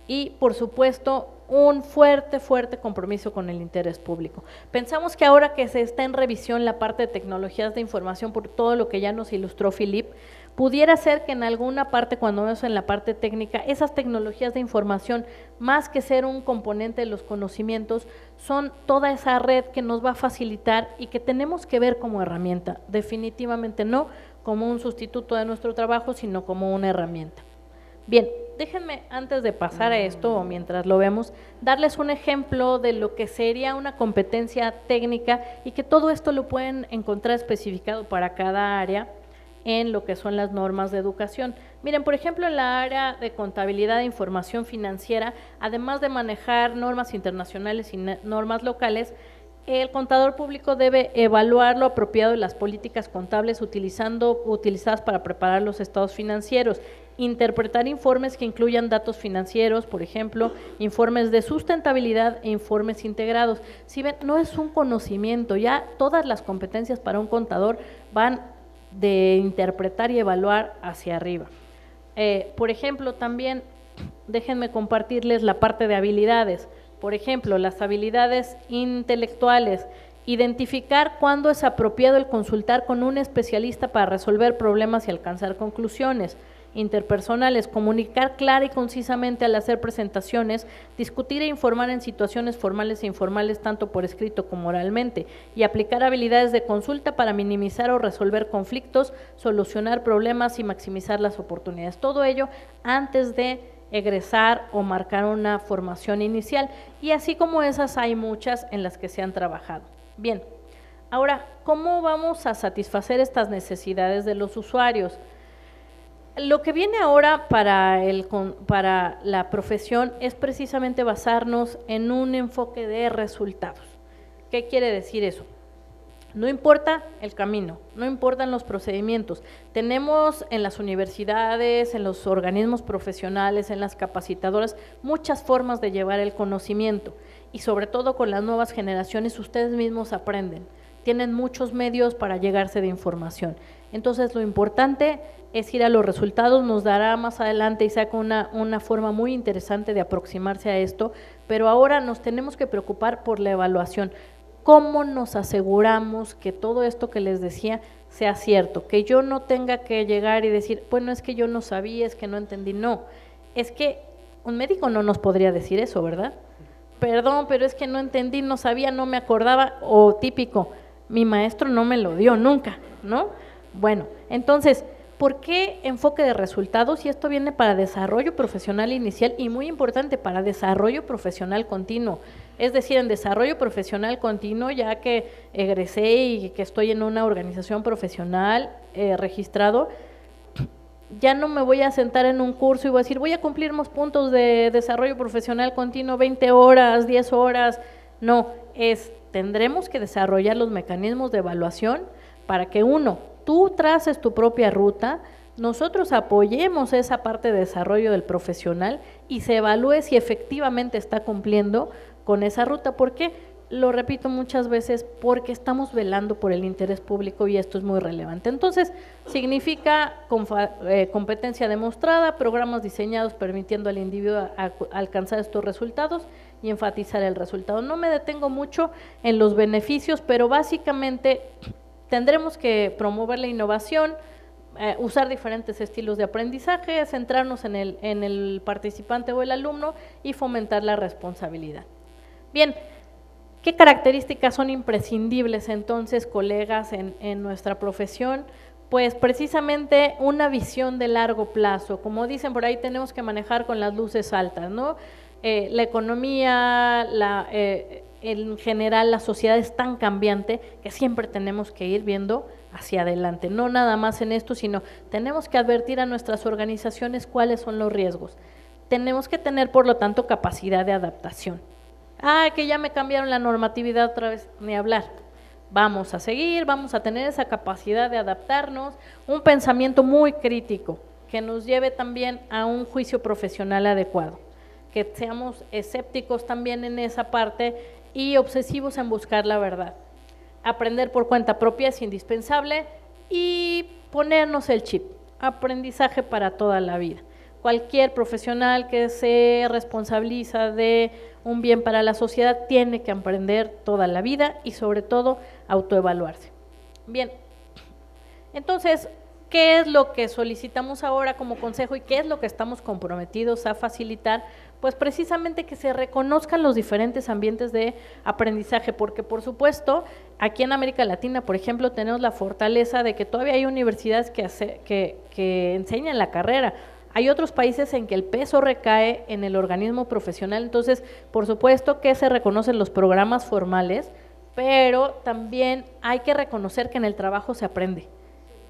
y, por supuesto, un fuerte compromiso con el interés público. Pensamos que ahora que se está en revisión la parte de tecnologías de información, por todo lo que ya nos ilustró Philip, pudiera ser que en alguna parte, cuando vemos en la parte técnica, esas tecnologías de información, más que ser un componente de los conocimientos, son toda esa red que nos va a facilitar y que tenemos que ver como herramienta, definitivamente no como un sustituto de nuestro trabajo, sino como una herramienta. Bien, déjenme antes de pasar a esto, o mientras lo vemos, darles un ejemplo de lo que sería una competencia técnica y que todo esto lo pueden encontrar especificado para cada área en lo que son las normas de educación. Miren, por ejemplo, en la área de contabilidad e información financiera, además de manejar normas internacionales y normas locales, el contador público debe evaluar lo apropiado de las políticas contables utilizadas para preparar los estados financieros, interpretar informes que incluyan datos financieros, por ejemplo, informes de sustentabilidad e informes integrados. Si ven, no es un conocimiento, ya todas las competencias para un contador van de interpretar y evaluar hacia arriba. Por ejemplo, también déjenme compartirles la parte de habilidades. Por ejemplo, las habilidades intelectuales, identificar cuándo es apropiado el consultar con un especialista para resolver problemas y alcanzar conclusiones. Interpersonales, comunicar clara y concisamente al hacer presentaciones, discutir e informar en situaciones formales e informales tanto por escrito como oralmente, y aplicar habilidades de consulta para minimizar o resolver conflictos, solucionar problemas y maximizar las oportunidades. Todo ello antes de egresar o marcar una formación inicial, y así como esas hay muchas en las que se han trabajado. Bien, ahora, ¿cómo vamos a satisfacer estas necesidades de los usuarios? Lo que viene ahora para la profesión es precisamente basarnos en un enfoque de resultados. ¿Qué quiere decir eso? No importa el camino, no importan los procedimientos. Tenemos en las universidades, en los organismos profesionales, en las capacitadoras, muchas formas de llevar el conocimiento, y sobre todo con las nuevas generaciones ustedes mismos aprenden. Tienen muchos medios para llegarse de información. Entonces lo importante es ir a los resultados. Nos dará más adelante Isaac una forma muy interesante de aproximarse a esto, pero ahora nos tenemos que preocupar por la evaluación. ¿Cómo nos aseguramos que todo esto que les decía sea cierto? Que yo no tenga que llegar y decir, bueno, es que yo no sabía, es que no entendí. No, es que un médico no nos podría decir eso, ¿verdad? Perdón, pero es que no entendí, no sabía, no me acordaba, o típico, mi maestro no me lo dio nunca, ¿no? Bueno, entonces, ¿por qué enfoque de resultados? Y esto viene para desarrollo profesional inicial y muy importante para desarrollo profesional continuo. Es decir, en desarrollo profesional continuo, ya que egresé y que estoy en una organización profesional registrado, ya no me voy a sentar en un curso y voy a decir, voy a cumplir unos puntos de desarrollo profesional continuo, 20 horas, 10 horas. No, tendremos que desarrollar los mecanismos de evaluación para que tú traces tu propia ruta, nosotros apoyemos esa parte de desarrollo del profesional y se evalúe si efectivamente está cumpliendo con esa ruta. ¿Por qué? Lo repito muchas veces, porque estamos velando por el interés público y esto es muy relevante. Entonces, significa competencia demostrada, programas diseñados permitiendo al individuo alcanzar estos resultados y enfatizar el resultado. No me detengo mucho en los beneficios, pero básicamente tendremos que promover la innovación, usar diferentes estilos de aprendizaje, centrarnos en el participante o el alumno y fomentar la responsabilidad. Bien, ¿qué características son imprescindibles entonces, colegas, en nuestra profesión? Pues precisamente una visión de largo plazo. Como dicen por ahí, tenemos que manejar con las luces altas, ¿no? La economía, en general la sociedad es tan cambiante que siempre tenemos que ir viendo hacia adelante, no nada más en esto, sino tenemos que advertir a nuestras organizaciones cuáles son los riesgos. Tenemos que tener, por lo tanto, capacidad de adaptación. Que ya me cambiaron la normatividad otra vez, ni hablar. Vamos a seguir, vamos a tener esa capacidad de adaptarnos, un pensamiento muy crítico que nos lleve también a un juicio profesional adecuado, que seamos escépticos también en esa parte y obsesivos en buscar la verdad. Aprender por cuenta propia es indispensable y ponernos el chip, aprendizaje para toda la vida. Cualquier profesional que se responsabiliza de un bien para la sociedad tiene que aprender toda la vida y sobre todo autoevaluarse. Bien, entonces, ¿qué es lo que solicitamos ahora como consejo y qué es lo que estamos comprometidos a facilitar? Pues precisamente que se reconozcan los diferentes ambientes de aprendizaje, porque por supuesto, aquí en América Latina, por ejemplo, tenemos la fortaleza de que todavía hay universidades que enseñan la carrera. Hay otros países en que el peso recae en el organismo profesional, entonces, por supuesto que se reconocen los programas formales, pero también hay que reconocer que en el trabajo se aprende.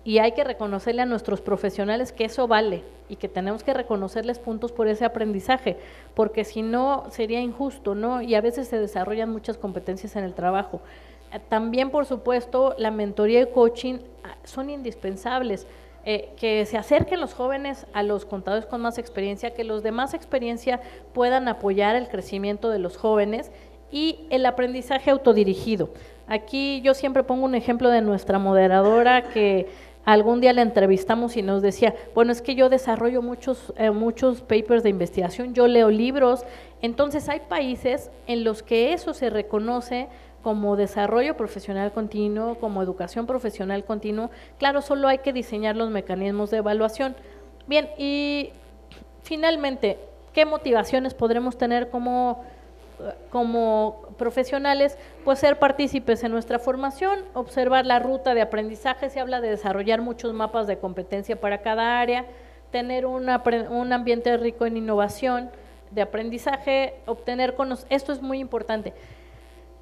Y hay que reconocerle a nuestros profesionales que eso vale y que tenemos que reconocerles puntos por ese aprendizaje, porque si no sería injusto, ¿no? Y a veces se desarrollan muchas competencias en el trabajo. También, por supuesto, la mentoría y coaching son indispensables. Que se acerquen los jóvenes a los contadores con más experiencia, que los de más experiencia puedan apoyar el crecimiento de los jóvenes y el aprendizaje autodirigido. Aquí yo siempre pongo un ejemplo de nuestra moderadora que algún día la entrevistamos y nos decía, bueno, es que yo desarrollo muchos papers de investigación, yo leo libros Entonces hay países en los que eso se reconoce como desarrollo profesional continuo, como educación profesional continuo. Claro, solo hay que diseñar los mecanismos de evaluación. Bien, y finalmente, ¿qué motivaciones podremos tener como profesionales? Pues ser partícipes en nuestra formación, observar la ruta de aprendizaje. Se habla de desarrollar muchos mapas de competencia para cada área, tener un ambiente rico en innovación, de aprendizaje, obtener esto es muy importante,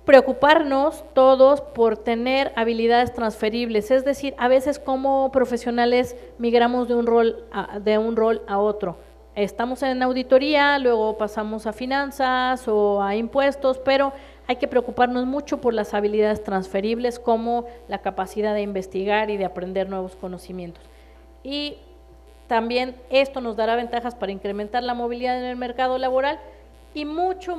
preocuparnos todos por tener habilidades transferibles, es decir, a veces como profesionales migramos de un rol a otro. Estamos en auditoría, luego pasamos a finanzas o a impuestos, pero hay que preocuparnos mucho por las habilidades transferibles, como la capacidad de investigar y de aprender nuevos conocimientos. Y también esto nos dará ventajas para incrementar la movilidad en el mercado laboral. Y mucho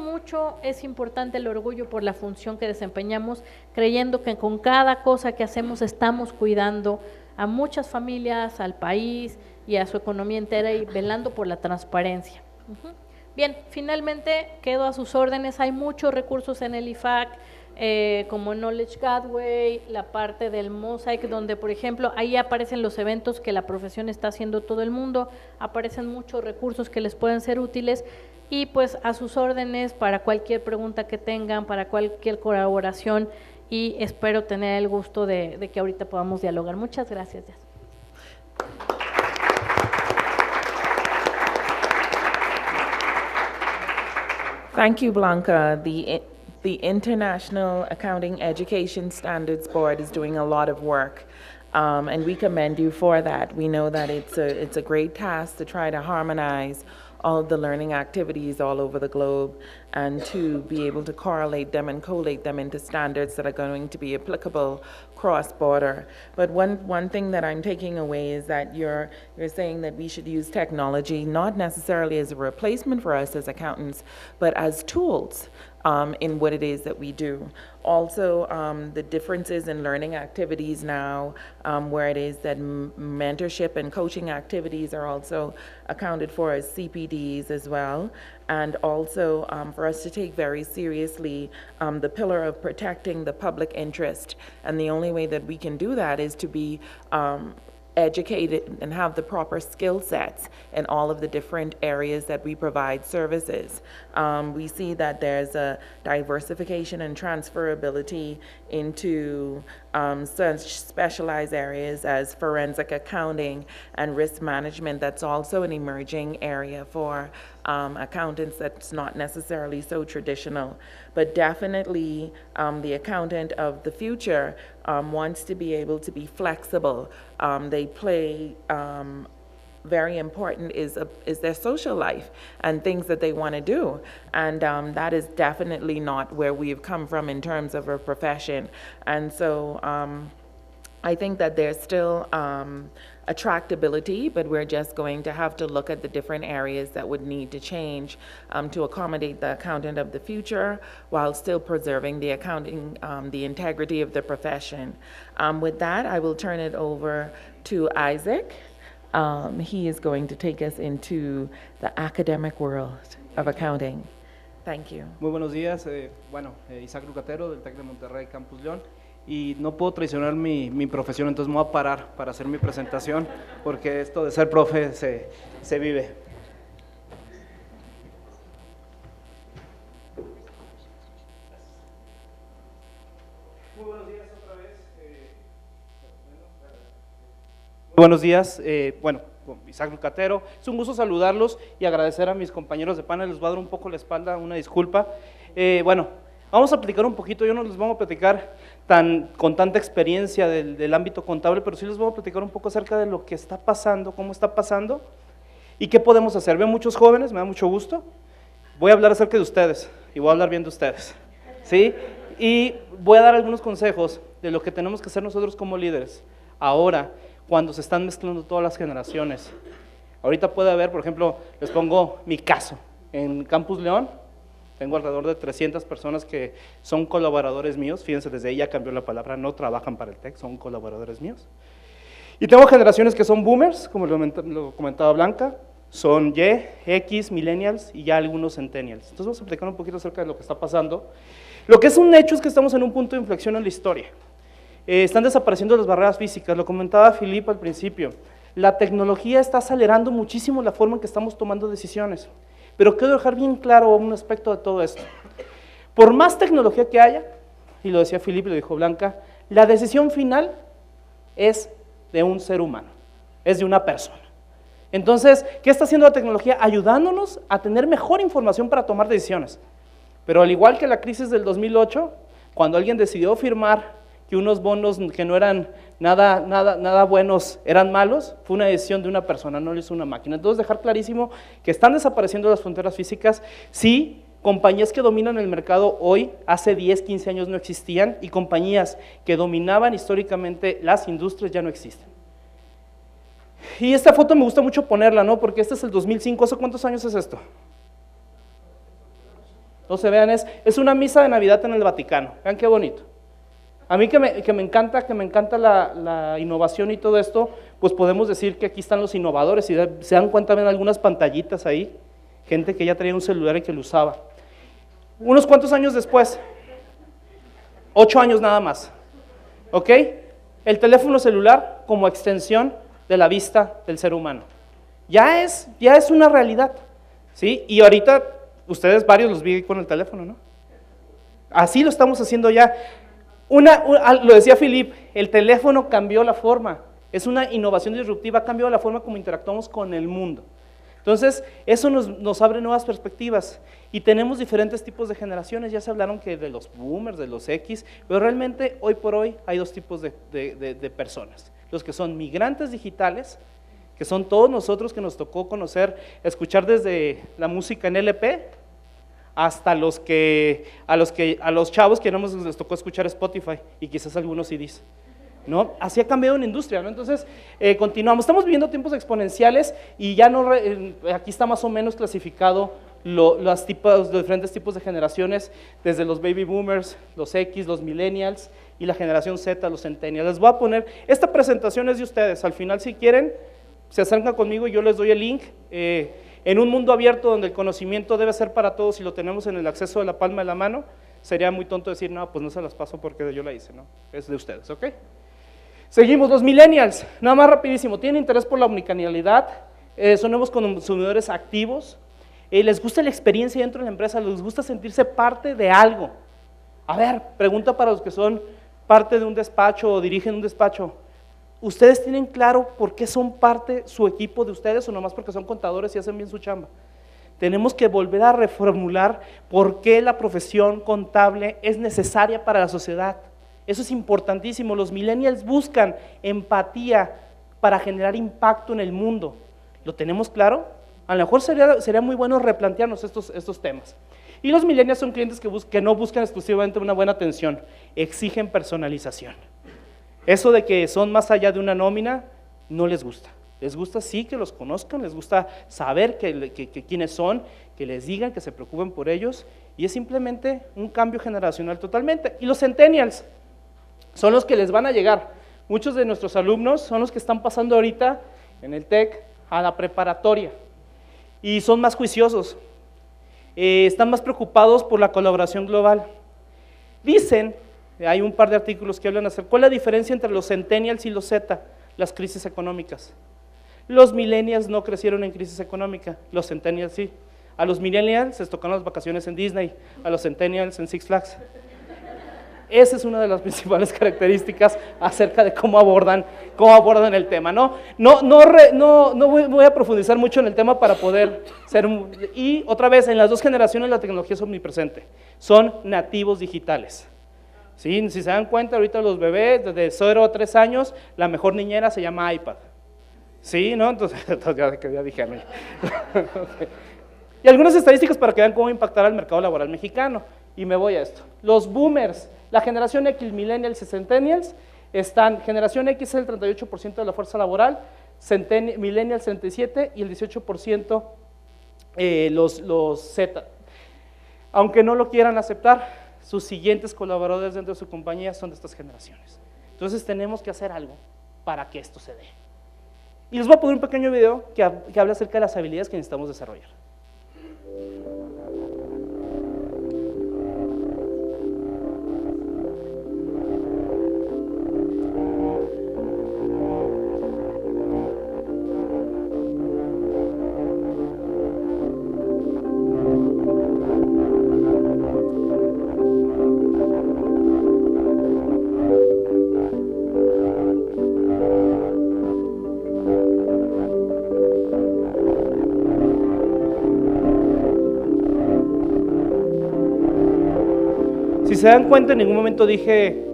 es importante el orgullo por la función que desempeñamos, creyendo que con cada cosa que hacemos estamos cuidando a muchas familias, al país y a su economía entera, y velando por la transparencia. Bien, finalmente quedo a sus órdenes. Hay muchos recursos en el IFAC, como Knowledge Gateway, la parte del Mosaic, donde por ejemplo ahí aparecen los eventos que la profesión está haciendo todo el mundo, aparecen muchos recursos que les pueden ser útiles, y pues a sus órdenes para cualquier pregunta que tengan, para cualquier colaboración, y espero tener el gusto de que ahorita podamos dialogar. Muchas gracias. Thank you, Blanca. The International Accounting Education Standards Board is doing a lot of work, and we commend you for that. We know that it's a great task to try to harmonize all of the learning activities all over the globe, and to be able to correlate them and collate them into standards that are going to be applicable cross-border. But one thing that I'm taking away is that you're saying that we should use technology not necessarily as a replacement for us as accountants, but as tools in what it is that we do. Also, the differences in learning activities now, where it is that mentorship and coaching activities are also accounted for as CPDs as well. And also for us to take very seriously the pillar of protecting the public interest. And the only way that we can do that is to be educated and have the proper skill sets in all of the different areas that we provide services. We see that there's a diversification and transferability into such specialized areas as forensic accounting and risk management. That's also an emerging area for accountants that's not necessarily so traditional. But definitely the accountant of the future wants to be able to be flexible. They play very important is their social life and things that they want to do, and that is definitely not where we've come from in terms of a profession. And so I think that there's still attractability, but we're just going to have to look at the different areas that would need to change to accommodate the accountant of the future while still preserving the accounting, the integrity of the profession. With that, I will turn it over to Isaac. He is going to take us into the academic world of accounting. Thank you. Muy buenos días. Isaac Lucatero del TEC de Monterrey, Campus León. Y no puedo traicionar mi profesión, entonces me voy a parar para hacer mi presentación, porque esto de ser profe se vive. Muy buenos días otra vez. Muy buenos días. Isaac Lucatero. Es un gusto saludarlos y agradecer a mis compañeros de panel. Les voy a dar un poco la espalda, una disculpa. Vamos a platicar un poquito, yo no les voy a platicar con tanta experiencia del ámbito contable, pero sí les voy a platicar un poco acerca de lo que está pasando, cómo está pasando y qué podemos hacer. Veo muchos jóvenes, me da mucho gusto. Voy a hablar acerca de ustedes y voy a hablar bien de ustedes, ¿sí? Y voy a dar algunos consejos de lo que tenemos que hacer nosotros como líderes ahora, cuando se están mezclando todas las generaciones. Ahorita puede haber, por ejemplo, les pongo mi caso, en Campus León, tengo alrededor de 300 personas que son colaboradores míos. Fíjense, desde ahí ya cambió la palabra, no trabajan para el TEC, son colaboradores míos. Y tengo generaciones que son boomers, como lo comentaba Blanca, son Y, X, millennials y ya algunos centennials. Entonces vamos a platicar un poquito acerca de lo que está pasando. Lo que es un hecho es que estamos en un punto de inflexión en la historia. Están desapareciendo las barreras físicas, lo comentaba Philippe al principio. La tecnología está acelerando muchísimo la forma en que estamos tomando decisiones. Pero quiero dejar bien claro un aspecto de todo esto. Por más tecnología que haya, y lo decía Philippe y lo dijo Blanca, la decisión final es de un ser humano, es de una persona. Entonces, ¿qué está haciendo la tecnología? Ayudándonos a tener mejor información para tomar decisiones. Pero al igual que la crisis del 2008, cuando alguien decidió firmar que unos bonos que no eran nada buenos eran malos, fue una decisión de una persona, no lo hizo una máquina. Entonces, dejar clarísimo que están desapareciendo las fronteras físicas. Sí, compañías que dominan el mercado hoy, hace 10, 15 años no existían, y compañías que dominaban históricamente las industrias ya no existen. Y esta foto me gusta mucho ponerla, ¿no? Porque este es el 2005, ¿hace cuántos años es esto? No se vean, es una misa de Navidad en el Vaticano, vean qué bonito. A mí que me encanta la innovación y todo esto, pues podemos decir que aquí están los innovadores, y se dan cuenta, ven algunas pantallitas ahí, gente que ya traía un celular y que lo usaba. Unos cuantos años después, 8 años nada más, ¿ok? El teléfono celular como extensión de la vista del ser humano. Ya es una realidad, ¿sí? Y ahorita, ustedes varios los vi con el teléfono, ¿no? Así lo estamos haciendo ya. Lo decía Philippe, el teléfono cambió la forma, es una innovación disruptiva, ha cambiado la forma como interactuamos con el mundo. Entonces, eso nos abre nuevas perspectivas, y tenemos diferentes tipos de generaciones. Ya se hablaron que de los boomers, de los X, pero realmente hoy por hoy hay dos tipos de personas. Los que son migrantes digitales, que son todos nosotros que nos tocó conocer, escuchar desde la música en LP, hasta a los chavos que no les tocó escuchar Spotify y quizás algunos CDs, ¿no? Así ha cambiado una industria, ¿no? Entonces, continuamos. Estamos viviendo tiempos exponenciales, y ya aquí está más o menos clasificado los diferentes tipos de generaciones, desde los baby boomers, los X, los millennials y la generación Z, los centennials. Les voy a poner, esta presentación es de ustedes, al final si quieren, se acercan conmigo y yo les doy el link. En un mundo abierto donde el conocimiento debe ser para todos y lo tenemos en el acceso de la palma de la mano, sería muy tonto decir, no, pues no se las paso porque yo la hice, ¿no? Es de ustedes, ¿ok? Seguimos, los millennials, nada más rapidísimo, tienen interés por la omnicanalidad, son nuevos consumidores activos, les gusta la experiencia dentro de la empresa, les gusta sentirse parte de algo. A ver, pregunta para los que son parte de un despacho o dirigen un despacho, ¿ustedes tienen claro por qué son parte su equipo de ustedes, o nomás porque son contadores y hacen bien su chamba? Tenemos que volver a reformular por qué la profesión contable es necesaria para la sociedad. Eso es importantísimo. Los millennials buscan empatía para generar impacto en el mundo. ¿Lo tenemos claro? A lo mejor sería muy bueno replantearnos estos temas. Y los millennials son clientes que no buscan exclusivamente una buena atención, exigen personalización. Eso de que son más allá de una nómina, no les gusta. Les gusta sí que los conozcan, les gusta saber quiénes son, que les digan, que se preocupen por ellos, y es simplemente un cambio generacional totalmente. Y los centennials son los que les van a llegar. Muchos de nuestros alumnos son los que están pasando ahorita en el TEC a la preparatoria, y son más juiciosos, están más preocupados por la colaboración global. Dicen, hay un par de artículos que hablan acerca, ¿cuál es la diferencia entre los centennials y los Z? Las crisis económicas. Los millennials no crecieron en crisis económica, los centennials sí. A los millennials les tocaron las vacaciones en Disney, a los centennials en Six Flags. Esa es una de las principales características acerca de cómo abordan el tema. No voy a profundizar mucho en el tema para poder ser... Y otra vez, en las dos generaciones la tecnología es omnipresente, son nativos digitales. ¿Sí? Si se dan cuenta, ahorita los bebés desde 0 a 3 años, la mejor niñera se llama iPad. ¿Sí? ¿No? Entonces ya dijeron. Y algunas estadísticas para que vean cómo impactará el mercado laboral mexicano. Y me voy a esto. Los boomers, la generación X, millennials y centennials, generación X es el 38% de la fuerza laboral, millennials 37% y el 18% los Z. Aunque no lo quieran aceptar, sus siguientes colaboradores dentro de su compañía son de estas generaciones. Entonces tenemos que hacer algo para que esto se dé. Y les voy a poner un pequeño video que habla acerca de las habilidades que necesitamos desarrollar. Si se dan cuenta, en ningún momento dije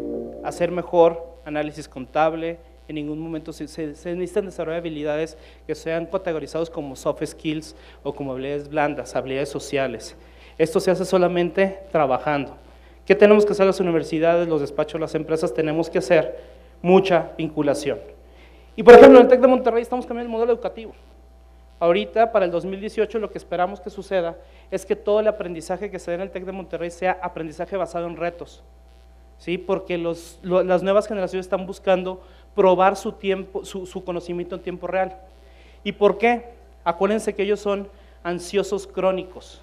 hacer mejor análisis contable, en ningún momento se necesitan desarrollar habilidades que sean categorizados como soft skills o como habilidades blandas, habilidades sociales. Esto se hace solamente trabajando. ¿Qué tenemos que hacer las universidades, los despachos, las empresas? Tenemos que hacer mucha vinculación. Y por ejemplo, en el TEC de Monterrey estamos cambiando el modelo educativo. Ahorita, para el 2018, lo que esperamos que suceda es que todo el aprendizaje que se dé en el TEC de Monterrey sea aprendizaje basado en retos, ¿sí? Porque las nuevas generaciones están buscando probar su conocimiento en tiempo real. ¿Y por qué? Acuérdense que ellos son ansiosos crónicos.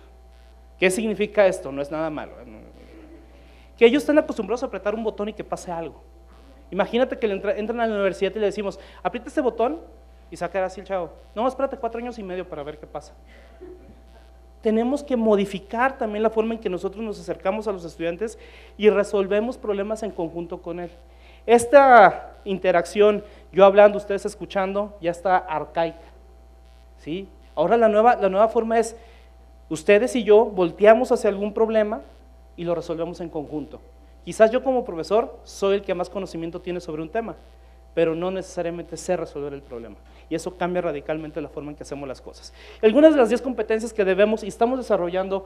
¿Qué significa esto? No es nada malo. Que ellos están acostumbrados a apretar un botón y que pase algo. Imagínate que entran a la universidad y le decimos, aprieta este botón, y sacar así el chavo. No, espérate 4 años y medio para ver qué pasa. Tenemos que modificar también la forma en que nosotros nos acercamos a los estudiantes y resolvemos problemas en conjunto con él. Esta interacción, yo hablando, ustedes escuchando, ya está arcaica, ¿sí? Ahora la nueva forma es, ustedes y yo volteamos hacia algún problema y lo resolvemos en conjunto. Quizás yo como profesor soy el que más conocimiento tiene sobre un tema, pero no necesariamente sé resolver el problema. Y eso cambia radicalmente la forma en que hacemos las cosas. Algunas de las 10 competencias que debemos y estamos desarrollando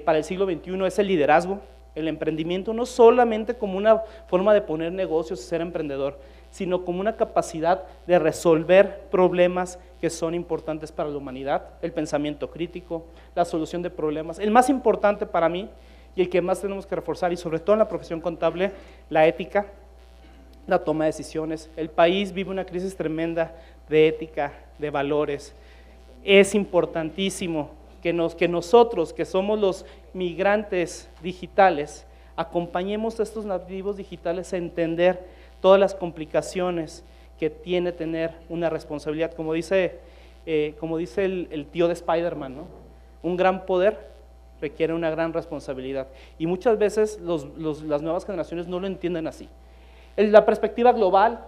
para el siglo XXI es el liderazgo, el emprendimiento, no solamente como una forma de poner negocios y ser emprendedor, sino como una capacidad de resolver problemas que son importantes para la humanidad, el pensamiento crítico, la solución de problemas. El más importante para mí y el que más tenemos que reforzar, y sobre todo en la profesión contable, la ética, la toma de decisiones. El país vive una crisis tremenda de ética, de valores. Es importantísimo que nosotros, que somos los migrantes digitales, acompañemos a estos nativos digitales a entender todas las complicaciones que tiene tener una responsabilidad. Como dice el tío de Spider-Man, ¿no? Un gran poder requiere una gran responsabilidad. Y muchas veces las nuevas generaciones no lo entienden así. La perspectiva global,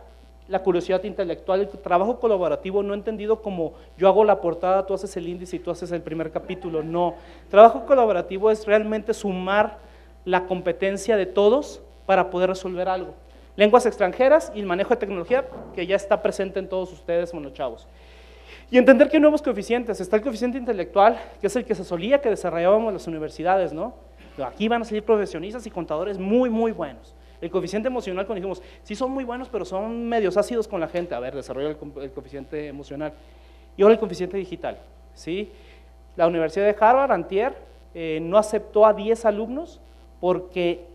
la curiosidad intelectual, el trabajo colaborativo, no entendido como yo hago la portada, tú haces el índice y tú haces el primer capítulo, no. Trabajo colaborativo es realmente sumar la competencia de todos para poder resolver algo. Lenguas extranjeras y el manejo de tecnología que ya está presente en todos ustedes, bueno, chavos. Y entender que hay nuevos coeficientes. Está el coeficiente intelectual, que es el que se solía que desarrollábamos en las universidades, ¿no? Aquí van a salir profesionistas y contadores muy, muy buenos. El coeficiente emocional, cuando dijimos, sí son muy buenos, pero son medios ácidos con la gente. A ver, desarrolla el coeficiente emocional. Y ahora el coeficiente digital, ¿sí? La Universidad de Harvard, antier, no aceptó a 10 alumnos porque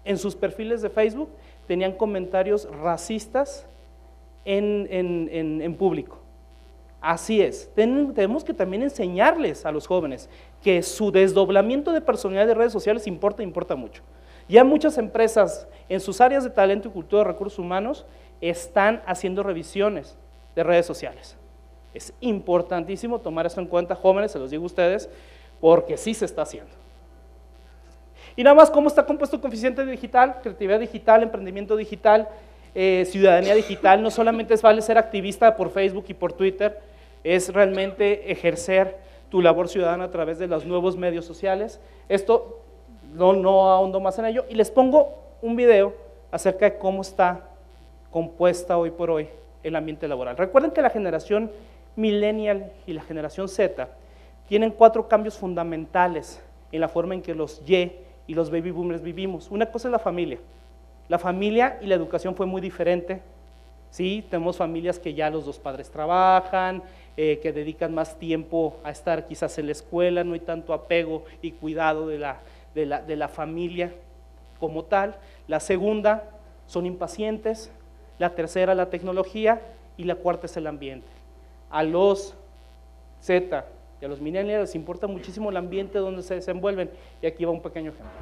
en sus perfiles de Facebook tenían comentarios racistas en público. Así es, tenemos que también enseñarles a los jóvenes que su desdoblamiento de personalidad de redes sociales importa mucho. Ya muchas empresas en sus áreas de talento y cultura de recursos humanos están haciendo revisiones de redes sociales. Es importantísimo tomar esto en cuenta, jóvenes, se los digo a ustedes, porque sí se está haciendo. Y nada más, ¿cómo está compuesto el coeficiente digital? Creatividad digital, emprendimiento digital, ciudadanía digital. No solamente vale ser activista por Facebook y por Twitter, es realmente ejercer tu labor ciudadana a través de los nuevos medios sociales. Esto no ahondo más en ello, y les pongo un video acerca de cómo está compuesta hoy por hoy el ambiente laboral. Recuerden que la generación millennial y la generación Z tienen 4 cambios fundamentales en la forma en que los Y y los baby boomers vivimos. Una cosa es la familia. La familia y la educación fue muy diferente. ¿Sí? Tenemos familias que ya los 2 padres trabajan, que dedican más tiempo a estar quizás en la escuela, no hay tanto apego y cuidado de la familia como tal. La segunda son impacientes, la tercera la tecnología y la cuarta es el ambiente. a los Z y a los millennials les importa muchísimo el ambiente donde se desenvuelven. Y aquí va un pequeño ejemplo.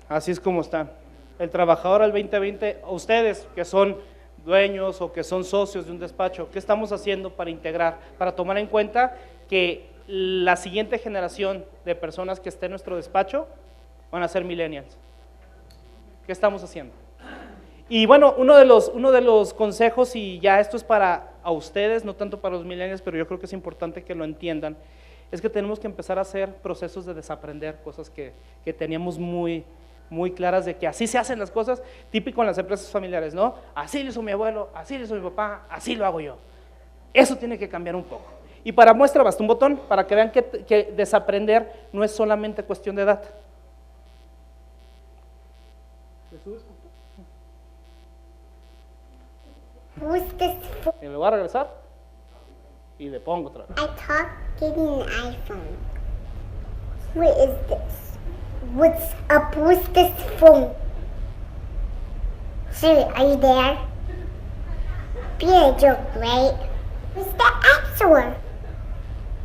Así es como están. El trabajador al 2020, ustedes que son dueños o que son socios de un despacho, ¿qué estamos haciendo para integrar, para tomar en cuenta que la siguiente generación de personas que esté en nuestro despacho van a ser millennials? ¿Qué estamos haciendo? Y bueno, uno de los consejos, y ya esto es para a ustedes, no tanto para los millennials, pero yo creo que es importante que lo entiendan, es que tenemos que empezar a hacer procesos de desaprender cosas que teníamos muy claras de que así se hacen las cosas, típico en las empresas familiares, ¿no? Así lo hizo mi abuelo, así lo hizo mi papá, así lo hago yo. Eso tiene que cambiar un poco. Y para muestra basta un botón, para que vean que desaprender no es solamente cuestión de edad. Who's this for? Y le voy a regresar y le pongo otra vez. I talk getting an iPhone. What is this? What's up with this phone? Siri, are you there? Be a joke, right? What's the app store?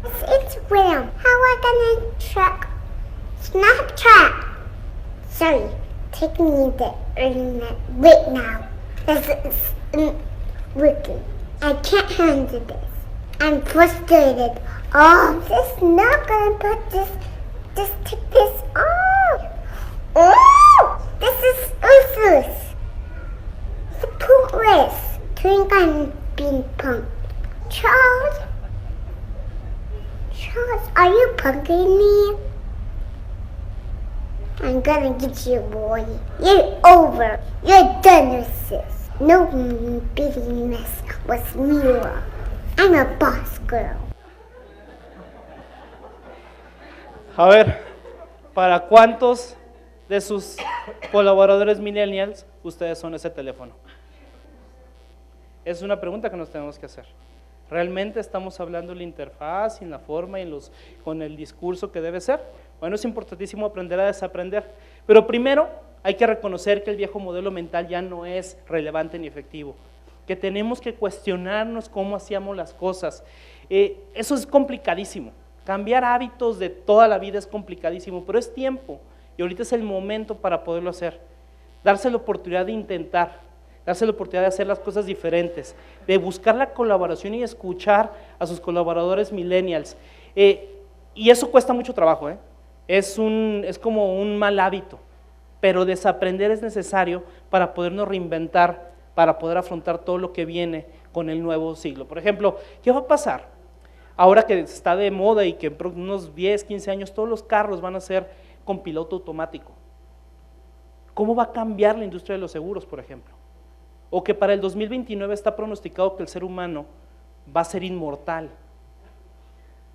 It's Instagram. How am I gonna track Snapchat? Sorry, take me to internet right now. This is working. I can't handle this. I'm frustrated. Oh, this is not gonna put this. Just take this off. Oh, this is useless. It's pointless. Think I'm being punked. Charles, are you punking me? I'm gonna get you, boy. You're over. You're done with this. No beating mess with Mira. I'm a boss girl. A ver, ¿para cuántos de sus colaboradores millennials ustedes son ese teléfono? Es una pregunta que nos tenemos que hacer. ¿Realmente estamos hablando de la interfaz, en la forma y con el discurso que debe ser? Bueno, es importantísimo aprender a desaprender, pero primero hay que reconocer que el viejo modelo mental ya no es relevante ni efectivo, que tenemos que cuestionarnos cómo hacíamos las cosas. Eso es complicadísimo. Cambiar hábitos de toda la vida es complicadísimo, pero es tiempo y ahorita es el momento para poderlo hacer. Darse la oportunidad de intentar, darse la oportunidad de hacer las cosas diferentes, de buscar la colaboración y escuchar a sus colaboradores millennials. Y eso cuesta mucho trabajo, es como un mal hábito, pero desaprender es necesario para podernos reinventar, para poder afrontar todo lo que viene con el nuevo siglo. Por ejemplo, ¿qué va a pasar? Ahora que está de moda y que en unos 10, 15 años todos los carros van a ser con piloto automático. ¿Cómo va a cambiar la industria de los seguros, por ejemplo? O que para el 2029 está pronosticado que el ser humano va a ser inmortal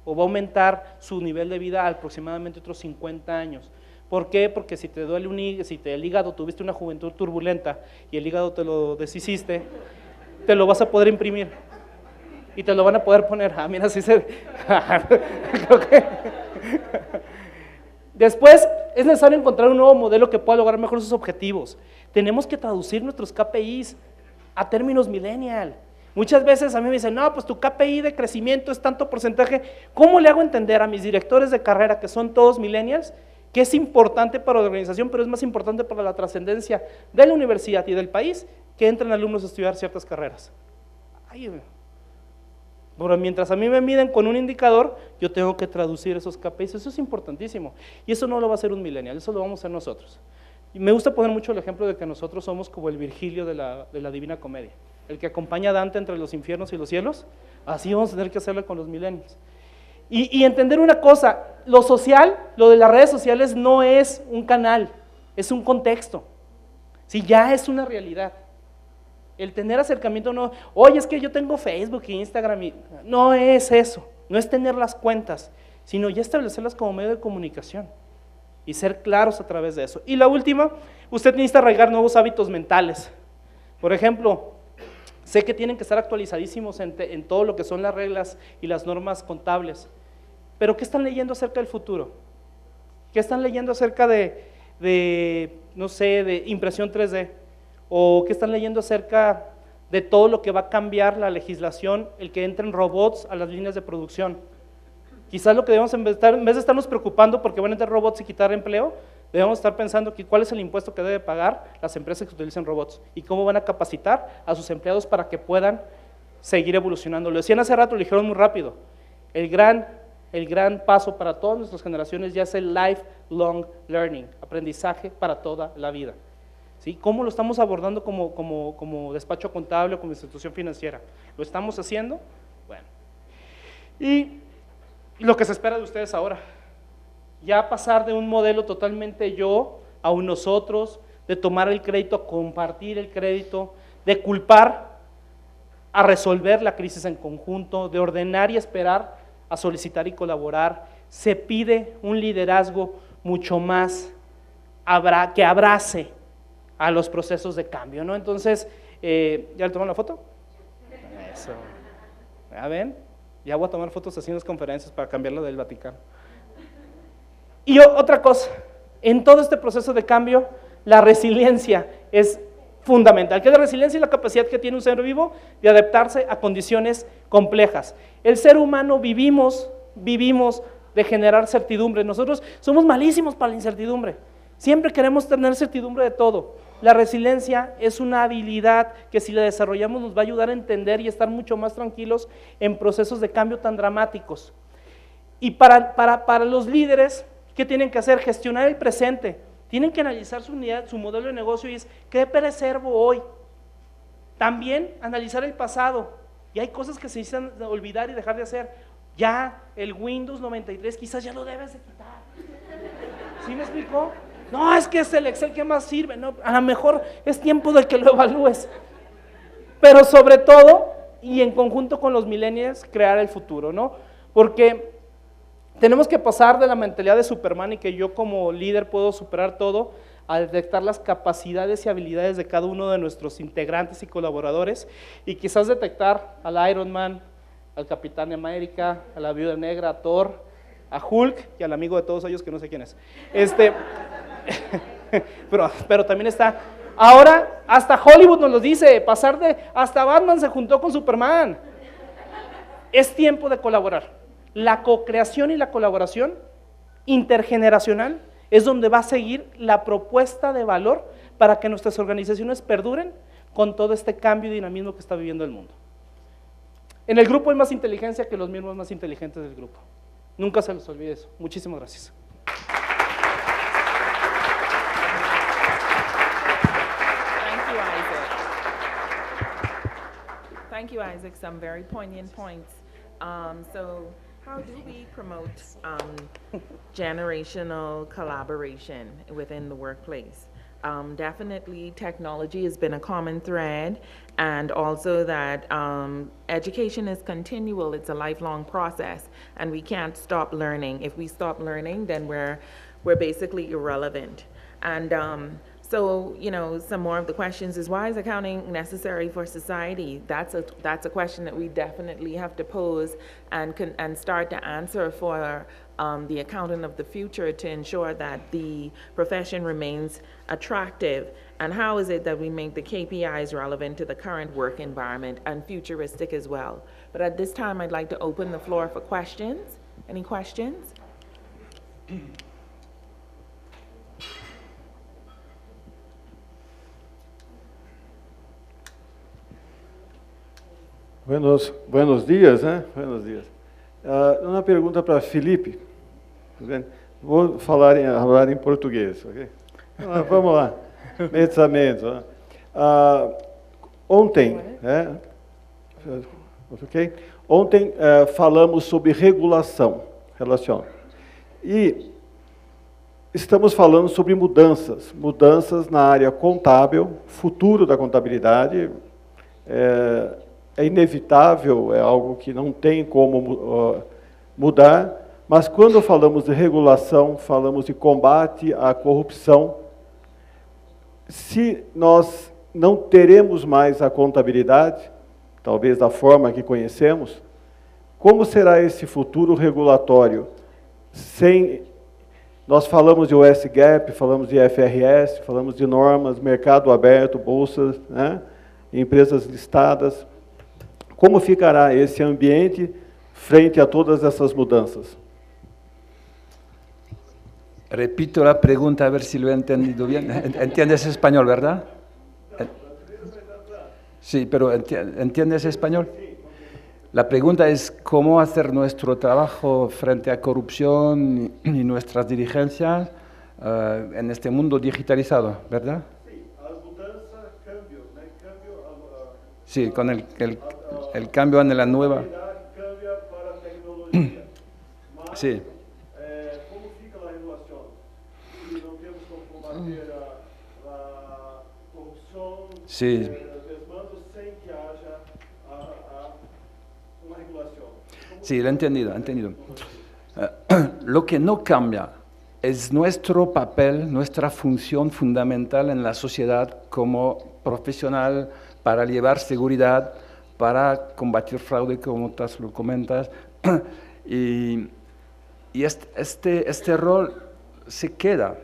o va a aumentar su nivel de vida aproximadamente otros 50 años. ¿Por qué? Porque si te duele el hígado, tuviste una juventud turbulenta y el hígado te lo deshiciste, te lo vas a poder imprimir. Y te lo van a poder poner, mira, así se... Después, es necesario encontrar un nuevo modelo que pueda lograr mejor sus objetivos. Tenemos que traducir nuestros KPIs a términos millennial. Muchas veces a mí me dicen, no, pues tu KPI de crecimiento es tanto porcentaje. ¿Cómo le hago entender a mis directores de carrera, que son todos millennials, que es importante para la organización, pero es más importante para la trascendencia de la universidad y del país, que entren alumnos a estudiar ciertas carreras? Ay, pero mientras a mí me miden con un indicador, yo tengo que traducir esos KPIs, eso es importantísimo. Y eso no lo va a hacer un millennial, eso lo vamos a hacer nosotros. Y me gusta poner mucho el ejemplo de que nosotros somos como el Virgilio de la Divina Comedia, el que acompaña a Dante entre los infiernos y los cielos. Así vamos a tener que hacerlo con los millennials. Y entender una cosa, lo social, lo de las redes sociales no es un canal, es un contexto. Si ya es una realidad. El tener acercamiento no, oye, es que yo tengo Facebook e Instagram, no es eso, no es tener las cuentas, sino ya establecerlas como medio de comunicación y ser claros a través de eso. Y la última, usted necesita arraigar nuevos hábitos mentales. Por ejemplo, sé que tienen que estar actualizadísimos en todo lo que son las reglas y las normas contables, pero ¿qué están leyendo acerca del futuro? ¿Qué están leyendo acerca no sé, de impresión 3D? ¿O qué están leyendo acerca de todo lo que va a cambiar la legislación, el que entren robots a las líneas de producción? Quizás lo que debemos, en vez de estarnos preocupando porque van a entrar robots y quitar empleo, debemos estar pensando cuál es el impuesto que debe pagar las empresas que utilicen robots y cómo van a capacitar a sus empleados para que puedan seguir evolucionando. Lo decían hace rato, lo dijeron muy rápido, el gran paso para todas nuestras generaciones ya es el lifelong learning, aprendizaje para toda la vida. ¿Sí? ¿Cómo lo estamos abordando como despacho contable o como institución financiera? ¿Lo estamos haciendo? Bueno. Y lo que se espera de ustedes ahora, ya pasar de un modelo totalmente yo a un nosotros, de tomar el crédito, a compartir el crédito, de culpar a resolver la crisis en conjunto, de ordenar y esperar a solicitar y colaborar. Se pide un liderazgo mucho más que abrace a los procesos de cambio, ¿no? Entonces, ¿ya le tomaron la foto? Eso. ¿Ya ven? Ya voy a tomar fotos haciendo las conferencias para cambiarlo del Vaticano. Y otra cosa, en todo este proceso de cambio, la resiliencia es fundamental. ¿Qué es la resiliencia? Y la capacidad que tiene un ser vivo de adaptarse a condiciones complejas. El ser humano vivimos de generar certidumbre. Nosotros somos malísimos para la incertidumbre. Siempre queremos tener certidumbre de todo. La resiliencia es una habilidad que si la desarrollamos nos va a ayudar a entender y estar mucho más tranquilos en procesos de cambio tan dramáticos. Y para los líderes, ¿qué tienen que hacer? Gestionar el presente. Tienen que analizar su unidad, su modelo de negocio y es, ¿qué preservo hoy? También analizar el pasado. Y hay cosas que se necesitan olvidar y dejar de hacer. Ya el Windows 93 quizás ya lo debes de quitar. ¿Sí me explicó? No, es que es el Excel que más sirve. No, a lo mejor es tiempo de que lo evalúes. Pero sobre todo, y en conjunto con los millennials, crear el futuro, ¿no? Porque tenemos que pasar de la mentalidad de Superman y que yo como líder puedo superar todo, a detectar las capacidades y habilidades de cada uno de nuestros integrantes y colaboradores y quizás detectar al Iron Man, al Capitán América, a la Viuda Negra, a Thor, a Hulk y al amigo de todos ellos que no sé quién es. Pero también está, ahora hasta Hollywood nos lo dice, hasta Batman se juntó con Superman. Es tiempo de colaborar. La co-creación y la colaboración intergeneracional es donde va a seguir la propuesta de valor para que nuestras organizaciones perduren con todo este cambio y dinamismo que está viviendo el mundo. En el grupo hay más inteligencia que los miembros más inteligentes del grupo. Nunca se les olvide eso. Muchísimas gracias. Thank you, Isaac. Some very poignant points. So how do we promote generational collaboration within the workplace? Definitely technology has been a common thread, and also that education is continual, it's a lifelong process, and we can't stop learning. If we stop learning, then we're basically irrelevant. And So, you know, some more of the questions is, why is accounting necessary for society? That's a question that we definitely have to pose and start to answer for the accountant of the future to ensure that the profession remains attractive. And how is it that we make the KPIs relevant to the current work environment and futuristic as well? But at this time, I'd like to open the floor for questions. Any questions? Buenos dias, né? Buenos dias. Uma pergunta para Felipe. Vou falar em português, ok? Vamos lá. Pensamento. Ontem, né? Ok? Ontem falamos sobre regulação, e estamos falando sobre mudanças na área contábil, futuro da contabilidade. É inevitável, é algo que não tem como mudar, mas quando falamos de regulação, falamos de combate à corrupção. Se nós não teremos mais a contabilidade, talvez da forma que conhecemos, como será esse futuro regulatório? Nós falamos de US GAAP, falamos de FRS, falamos de normas, mercado aberto, bolsas, né? Empresas listadas. Como ficará esse ambiente frente a todas essas mudanças? Repito la pregunta a ver si lo he entendido bien. ¿Entiendes español, verdad? Sí, pero ¿entiendes español? La pregunta es cómo hacer nuestro trabajo frente a corrupción y nuestras dirigencias en este mundo digitalizado, ¿verdad? Sí, con el cambio en la nueva. Sí. Como fica a regulação? Se não temos como combater a corrupção, Sí. desmandos sem que haja uma regulação. Sí, lo he entendido. Lo que no cambia es nuestro papel, nuestra función fundamental en la sociedad como profesional para llevar seguridad, para combatir fraude, como tú lo comentas. Y este rol se queda.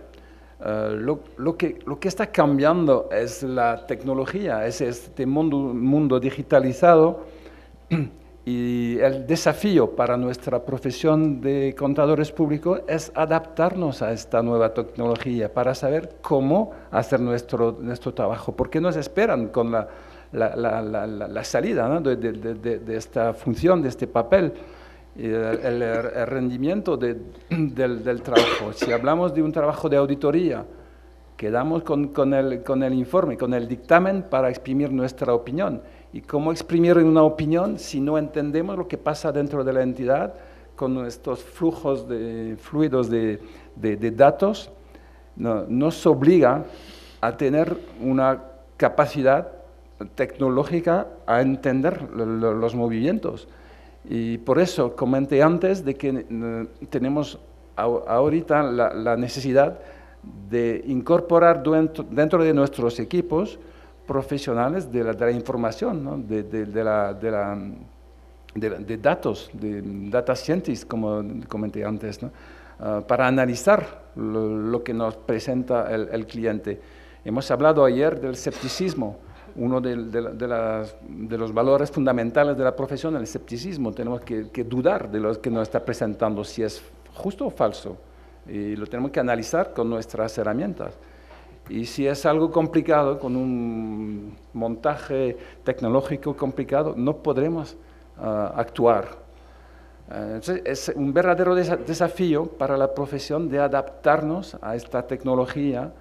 Lo que está cambiando es la tecnología, es este mundo digitalizado, y el desafío para nuestra profesión de contadores públicos es adaptarnos a esta nueva tecnología para saber cómo hacer nuestro trabajo, porque nos esperan con la salida, ¿no? de esta función, de este papel. El rendimiento del trabajo. Si hablamos de un trabajo de auditoría, quedamos con el informe, con el dictamen para exprimir nuestra opinión. ¿Y cómo exprimir una opinión si no entendemos lo que pasa dentro de la entidad con estos fluidos de datos? Nos obliga a tener una capacidad tecnológica a entender los movimientos. Y por eso comenté antes de que tenemos ahorita la necesidad de incorporar dentro de nuestros equipos profesionales de la información, ¿no? de datos, de data scientists, como comenté antes, ¿no? Para analizar lo que nos presenta el cliente. Hemos hablado ayer del escepticismo. Uno de los valores fundamentales de la profesión, el escepticismo. Tenemos que dudar de lo que nos está presentando, si es justo o falso. Y lo tenemos que analizar con nuestras herramientas. Y si es algo complicado, con un montaje tecnológico complicado, no podremos actuar. Entonces, es un verdadero desafío para la profesión de adaptarnos a esta tecnología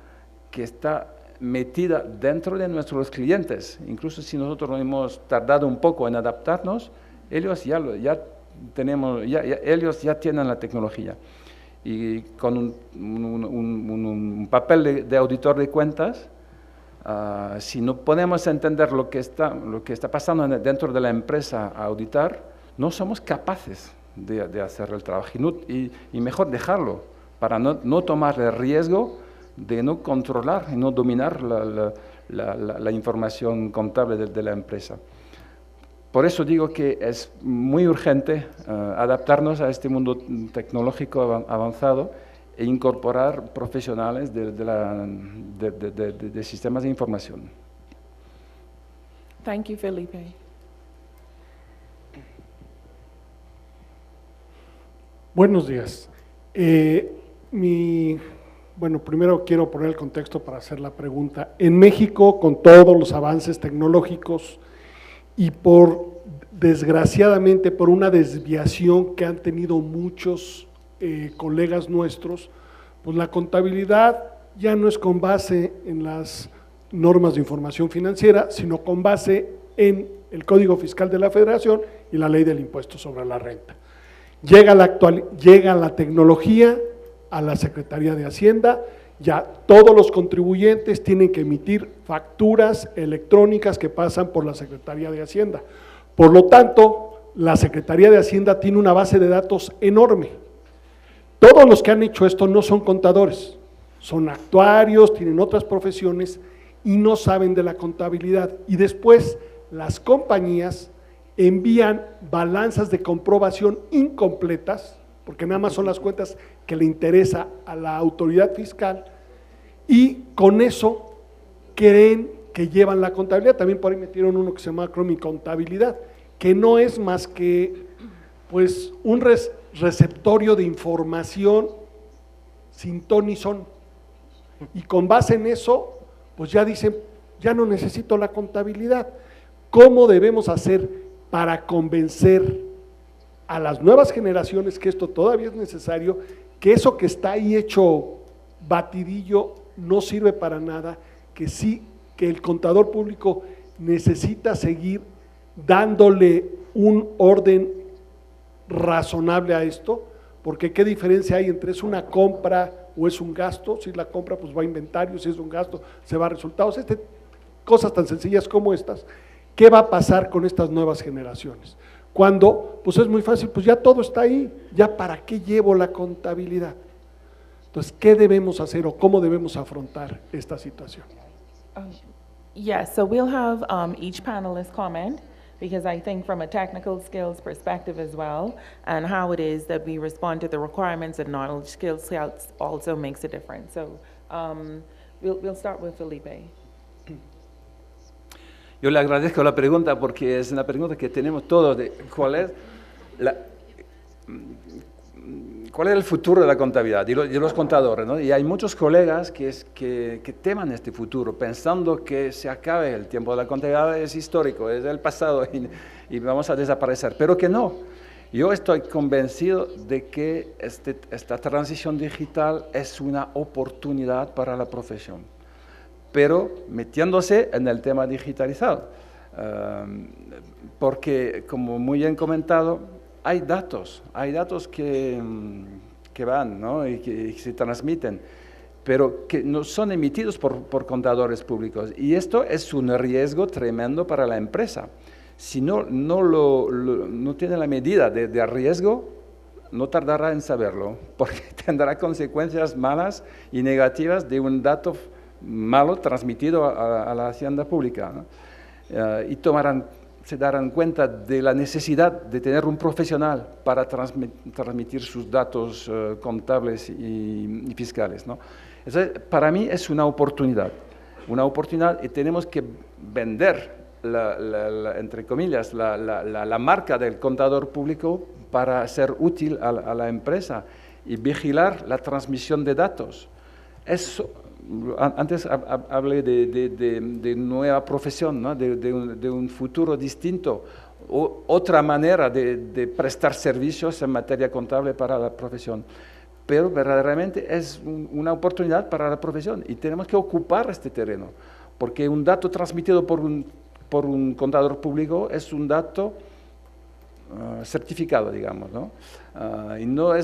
que está metida dentro de nuestros clientes. Incluso si nosotros hemos tardado un poco en adaptarnos, ellos ellos ya tienen la tecnología. Y con un papel de auditor de cuentas, si no podemos entender lo que está pasando dentro de la empresa a auditar, no somos capaces de hacer el trabajo. Y mejor dejarlo, para no tomar el riesgo de no controlar y no dominar la información contable de la empresa. Por eso digo que es muy urgente adaptarnos a este mundo tecnológico avanzado e incorporar profesionales de sistemas de información. Thank you, Felipe. Buenos días. Bueno, primero quiero poner el contexto para hacer la pregunta. En México, con todos los avances tecnológicos y desgraciadamente, por una desviación que han tenido muchos colegas nuestros, pues la contabilidad ya no es con base en las normas de información financiera, sino con base en el Código Fiscal de la Federación y la Ley del Impuesto sobre la Renta. Llega la tecnología a la Secretaría de Hacienda, ya todos los contribuyentes tienen que emitir facturas electrónicas que pasan por la Secretaría de Hacienda. Por lo tanto, la Secretaría de Hacienda tiene una base de datos enorme. Todos los que han hecho esto no son contadores, son actuarios, tienen otras profesiones y no saben de la contabilidad. Y después las compañías envían balanzas de comprobación incompletas, porque nada más son las cuentas que le interesa a la autoridad fiscal, y con eso creen que llevan la contabilidad. También por ahí metieron uno que se llama Cromicontabilidad, que no es más que pues un receptorio de información sin ton ni son, y con base en eso pues ya dicen, ya no necesito la contabilidad. ¿Cómo debemos hacer para convencer a las nuevas generaciones que esto todavía es necesario, que eso que está ahí hecho batidillo no sirve para nada, que sí, que el contador público necesita seguir dándole un orden razonable a esto? Porque qué diferencia hay entre es una compra o es un gasto. Si es la compra, pues va a inventario; si es un gasto, se va a resultados. Cosas tan sencillas como estas. ¿Qué va a pasar con estas nuevas generaciones? Cuando, pues es muy fácil, pues ya todo está ahí, ya para qué llevo la contabilidad. Entonces, ¿qué debemos hacer o cómo debemos afrontar esta situación? Yes, so we'll have each panelist comment, because I think from a technical skills perspective as well, and how it is that we respond to the requirements and knowledge skills also makes a difference. So we'll start with Felipe. Yo le agradezco la pregunta porque es una pregunta que tenemos todos, de cuál es el futuro de la contabilidad y los contadores, ¿no? Y hay muchos colegas que teman este futuro, pensando que se acabe el tiempo de la contabilidad, es histórico, es del pasado y vamos a desaparecer, pero que no. Yo estoy convencido de que esta transición digital es una oportunidad para la profesión, pero metiéndose en el tema digitalizado, porque, como muy bien comentado, hay datos que van, ¿no? y que se transmiten, pero que no son emitidos por contadores públicos, y esto es un riesgo tremendo para la empresa. Si no tiene la medida de riesgo, no tardará en saberlo, porque tendrá consecuencias malas y negativas de un dato malo transmitido a la hacienda pública, ¿no? Y se darán cuenta de la necesidad de tener un profesional para transmitir sus datos contables y fiscales, ¿no? Entonces, para mí es una oportunidad, y tenemos que vender, entre comillas, la marca del contador público para ser útil a la empresa y vigilar la transmisión de datos. Antes hablé de nueva profesión, ¿no? de un futuro distinto, otra manera de prestar servicios en materia contable para la profesión. Pero verdaderamente es una oportunidad para la profesión y tenemos que ocupar este terreno, porque un dato transmitido por un contador público es un dato certificado, digamos, ¿no? Y no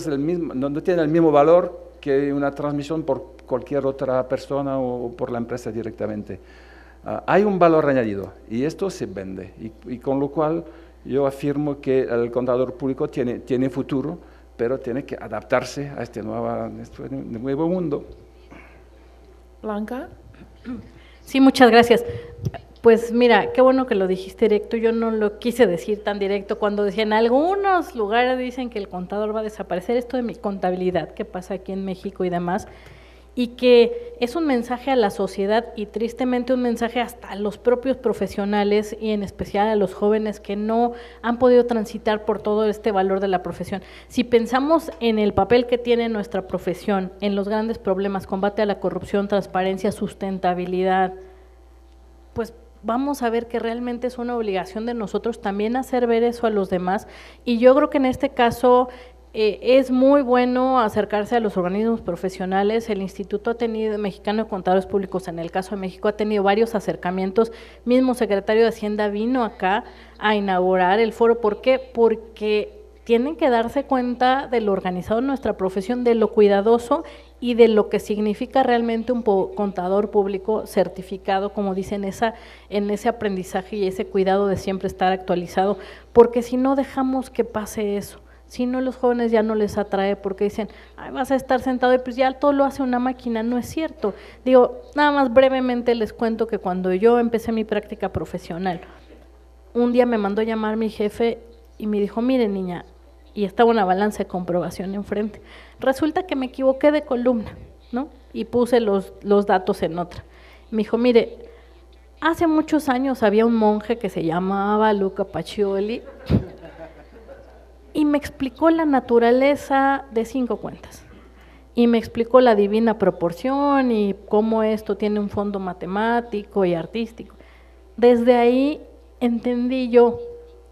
tiene el mismo valor que una transmisión por cualquier otra persona o por la empresa directamente. Hay un valor añadido y esto se vende, y con lo cual yo afirmo que el contador público tiene futuro, pero tiene que adaptarse a este nuevo mundo. Blanca? Sí, muchas gracias. Pues mira, qué bueno que lo dijiste directo, yo no lo quise decir tan directo cuando decía en algunos lugares dicen que el contador va a desaparecer, esto de mi contabilidad que pasa aquí en México y demás, y que es un mensaje a la sociedad y tristemente un mensaje hasta a los propios profesionales y en especial a los jóvenes que no han podido transitar por todo este valor de la profesión. Si pensamos en el papel que tiene nuestra profesión, en los grandes problemas, combate a la corrupción, transparencia, sustentabilidad, pues vamos a ver que realmente es una obligación de nosotros también hacer ver eso a los demás, y yo creo que en este caso es muy bueno acercarse a los organismos profesionales. El Instituto Mexicano de Contadores Públicos, en el caso de México, ha tenido varios acercamientos, mismo secretario de Hacienda vino acá a inaugurar el foro. ¿Por qué? Porque tienen que darse cuenta de lo organizado en nuestra profesión, de lo cuidadoso y de lo que significa realmente un contador público certificado, como dicen, en ese aprendizaje y ese cuidado de siempre estar actualizado, porque si no dejamos que pase eso, si no los jóvenes ya no les atrae porque dicen, ay, vas a estar sentado y pues ya todo lo hace una máquina, no es cierto. Digo, nada más brevemente les cuento que cuando yo empecé mi práctica profesional, un día me mandó llamar mi jefe y me dijo, mire niña, y estaba una balanza de comprobación enfrente. Resulta que me equivoqué de columna, ¿no? Y puse los datos en otra. Me dijo, mire, hace muchos años había un monje que se llamaba Luca Pacioli y me explicó la naturaleza de 5 cuentas. Y me explicó la divina proporción y cómo esto tiene un fondo matemático y artístico. Desde ahí entendí yo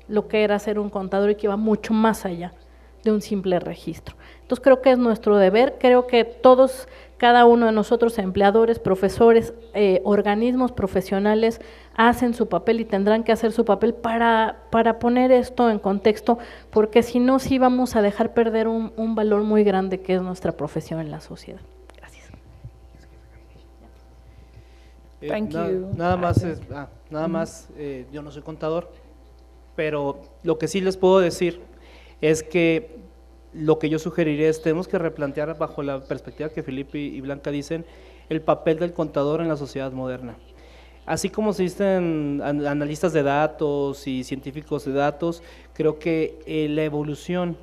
lo que era ser un contador y que iba mucho más allá de un simple registro. Entonces creo que es nuestro deber, creo que todos, cada uno de nosotros, empleadores, profesores, organismos profesionales, hacen su papel y tendrán que hacer su papel para poner esto en contexto, porque si no, sí vamos a dejar perder un valor muy grande que es nuestra profesión en la sociedad. Gracias. Thank you. Nada más, yo no soy contador, pero lo que sí les puedo decir es que lo que yo sugeriría es tenemos que replantear bajo la perspectiva que Felipe y Blanca dicen el papel del contador en la sociedad moderna. Así como existen analistas de datos y científicos de datos, creo que la evolución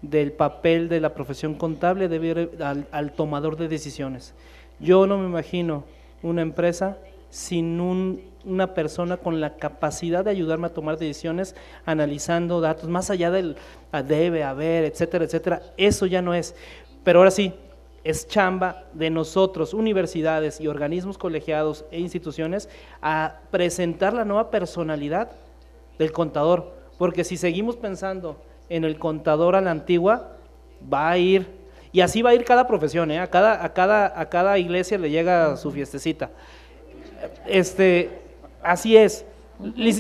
del papel de la profesión contable debe ir al tomador de decisiones. Yo no me imagino una empresa sin una persona con la capacidad de ayudarme a tomar decisiones analizando datos, más allá del debe, haber, etcétera, etcétera, eso ya no es. Pero ahora sí, es chamba de nosotros, universidades y organismos colegiados e instituciones, a presentar la nueva personalidad del contador, porque si seguimos pensando en el contador a la antigua, va a ir, y así va a ir cada profesión, a cada iglesia le llega su fiestecita. Así es.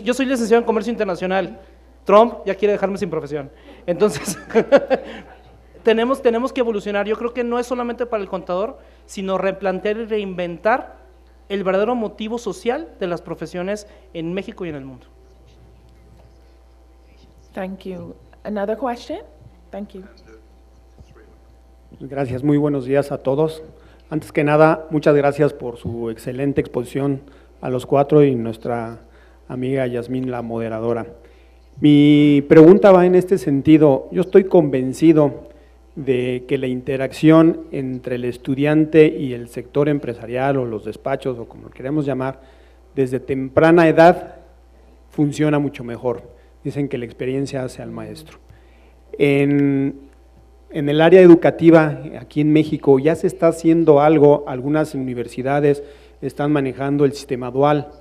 Yo soy licenciado en Comercio Internacional. Trump ya quiere dejarme sin profesión. Entonces, tenemos que evolucionar. Yo creo que no es solamente para el contador, sino replantear y reinventar el verdadero motivo social de las profesiones en México y en el mundo. Thank you. Another question? Thank you. Gracias, muy buenos días a todos. Antes que nada, muchas gracias por su excelente exposición a los 4 y nuestra amiga Yasmín, la moderadora. Mi pregunta va en este sentido. Yo estoy convencido de que la interacción entre el estudiante y el sector empresarial o los despachos o como lo queremos llamar, desde temprana edad funciona mucho mejor. Dicen que la experiencia hace al maestro. En el área educativa, aquí en México, ya se está haciendo algo, algunas universidades están manejando el sistema dual,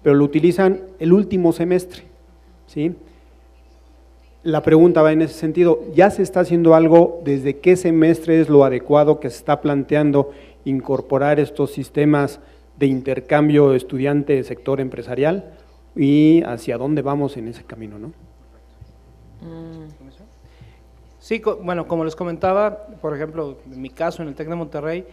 pero lo utilizan el último semestre, ¿sí? La pregunta va en ese sentido, ¿ya se está haciendo algo? ¿Desde qué semestre es lo adecuado que se está planteando incorporar estos sistemas de intercambio estudiante-sector empresarial? ¿Y hacia dónde vamos en ese camino, no? Sí, bueno, como les comentaba, por ejemplo, en mi caso en el TEC de Monterrey,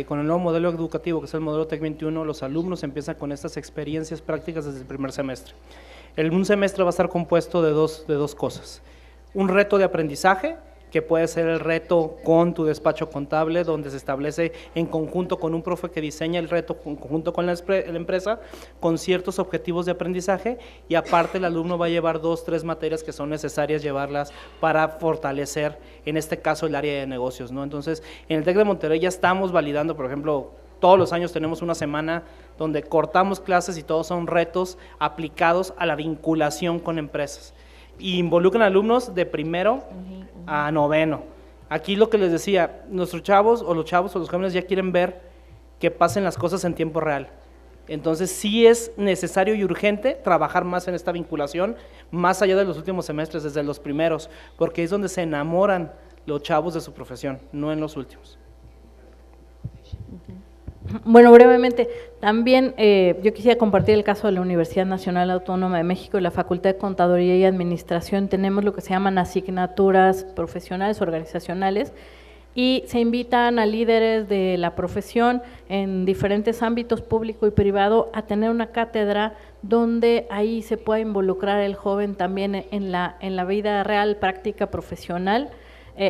con el nuevo modelo educativo, que es el modelo TEC 21, los alumnos empiezan con estas experiencias prácticas desde el primer semestre. Un semestre va a estar compuesto de dos cosas. Un reto de aprendizaje, que puede ser el reto con tu despacho contable, donde se establece en conjunto con un profe que diseña el reto en conjunto con la empresa, con ciertos objetivos de aprendizaje, y aparte el alumno va a llevar 2, 3 materias que son necesarias llevarlas para fortalecer, en este caso, el área de negocios, ¿no? Entonces, en el TEC de Monterrey ya estamos validando, por ejemplo, todos los años tenemos una semana donde cortamos clases y todos son retos aplicados a la vinculación con empresas. Y involucran alumnos de primero a noveno. Aquí lo que les decía, nuestros chavos o los jóvenes ya quieren ver que pasen las cosas en tiempo real. Entonces sí es necesario y urgente trabajar más en esta vinculación, más allá de los últimos semestres, desde los primeros, porque es donde se enamoran los chavos de su profesión, no en los últimos. Bueno, brevemente, también yo quisiera compartir el caso de la Universidad Nacional Autónoma de México y la Facultad de Contaduría y Administración. Tenemos lo que se llaman asignaturas profesionales, organizacionales, y se invitan a líderes de la profesión en diferentes ámbitos público y privado a tener una cátedra donde ahí se pueda involucrar el joven también en la vida real, práctica profesional.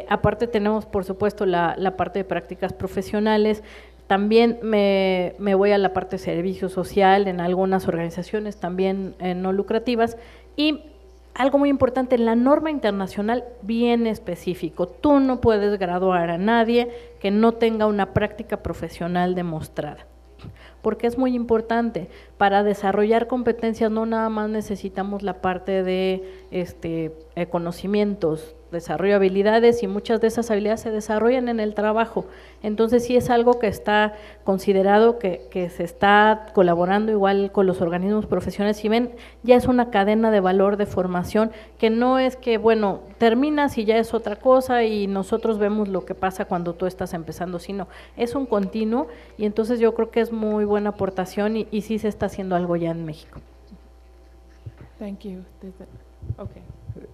Aparte tenemos, por supuesto, la parte de prácticas profesionales. También me voy a la parte de servicio social en algunas organizaciones también no lucrativas, y algo muy importante, en la norma internacional bien específico, tú no puedes graduar a nadie que no tenga una práctica profesional demostrada, porque es muy importante. Para desarrollar competencias no nada más necesitamos la parte de conocimientos, desarrollo de habilidades, y muchas de esas habilidades se desarrollan en el trabajo. Entonces sí es algo que está considerado, que se está colaborando igual con los organismos profesionales. Si ven, ya es una cadena de valor de formación, que no es que, bueno, terminas y ya es otra cosa y nosotros vemos lo que pasa cuando tú estás empezando, sino es un continuo, y entonces yo creo que es muy buena aportación y sí se está haciendo algo ya en México. Thank you. Okay.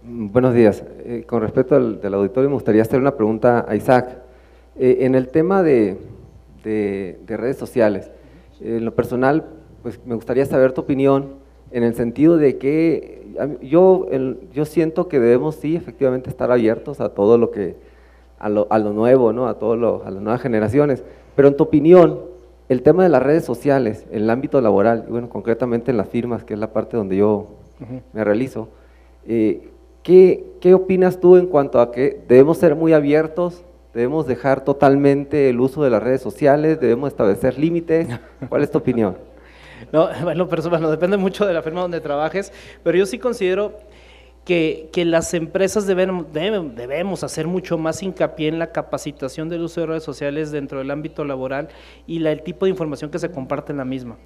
Buenos días. Con respecto del auditorio, me gustaría hacer una pregunta a Isaac. En el tema de redes sociales, en lo personal, pues me gustaría saber tu opinión en el sentido de que yo siento que debemos, sí, efectivamente estar abiertos a todo lo que, a lo nuevo, ¿no? A las nuevas generaciones, pero en tu opinión, el tema de las redes sociales, en el ámbito laboral, y bueno, concretamente en las firmas, que es la parte donde yo me realizo, ¿qué opinas tú en cuanto a que debemos ser muy abiertos, debemos dejar totalmente el uso de las redes sociales, debemos establecer límites? ¿Cuál es tu opinión? No, bueno, depende mucho de la firma donde trabajes, pero yo sí considero que las empresas debemos hacer mucho más hincapié en la capacitación del uso de redes sociales dentro del ámbito laboral y el tipo de información que se comparte en la misma.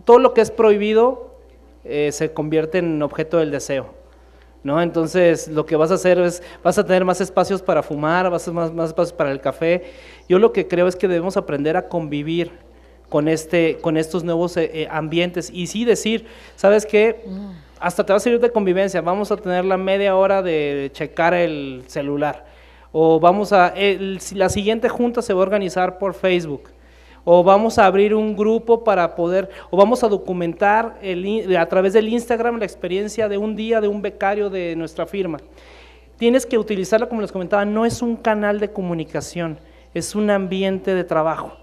Todo lo que es prohibido se convierte en objeto del deseo, ¿no? Entonces lo que vas a hacer es, vas a tener más espacios para fumar, vas a tener más espacios para el café. Yo lo que creo es que debemos aprender a convivir con estos nuevos ambientes, y sí decir, ¿sabes qué? Hasta te va a servir de convivencia, vamos a tener la media hora de checar el celular, o la siguiente junta se va a organizar por Facebook, o vamos a abrir un grupo para poder, o vamos a documentar a través del Instagram la experiencia de un día de un becario de nuestra firma. Tienes que utilizarla, como les comentaba, no es un canal de comunicación, es un ambiente de trabajo.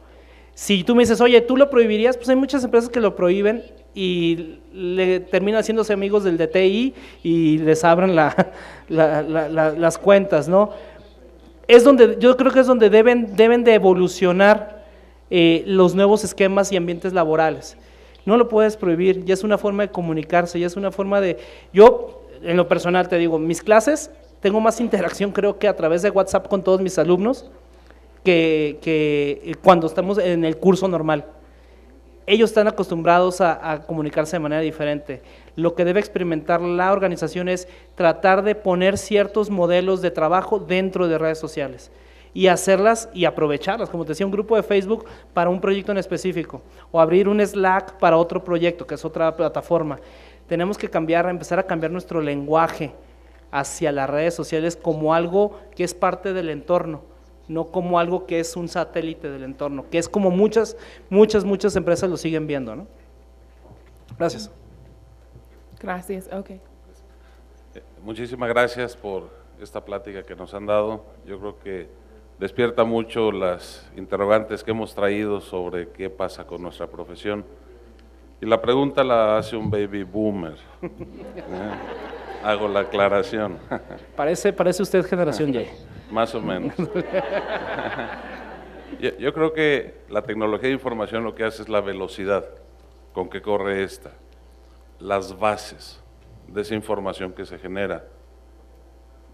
Si tú me dices, oye, ¿tú lo prohibirías? Pues hay muchas empresas que lo prohíben y le terminan haciéndose amigos del DTI y les abren las cuentas, ¿no? Yo creo que es donde deben de evolucionar los nuevos esquemas y ambientes laborales. No lo puedes prohibir, ya es una forma de comunicarse, ya es una forma de… Yo, en lo personal te digo, mis clases, tengo más interacción creo que a través de WhatsApp con todos mis alumnos que cuando estamos en el curso normal. Ellos están acostumbrados a comunicarse de manera diferente. Lo que debe experimentar la organización es tratar de poner ciertos modelos de trabajo dentro de redes sociales y hacerlas y aprovecharlas, como te decía, un grupo de Facebook para un proyecto en específico, o abrir un Slack para otro proyecto, que es otra plataforma. Tenemos que empezar a cambiar nuestro lenguaje hacia las redes sociales como algo que es parte del entorno, no como algo que es un satélite del entorno, que es como muchas empresas lo siguen viendo, ¿no? Gracias. Gracias, ok. Muchísimas gracias por esta plática que nos han dado. Yo creo que despierta mucho las interrogantes que hemos traído sobre qué pasa con nuestra profesión. Y la pregunta la hace un baby boomer. Hago la aclaración. Parece usted generación Y. Más o menos. Yo creo que la tecnología de información lo que hace es la velocidad con que corre esta, las bases de esa información que se genera.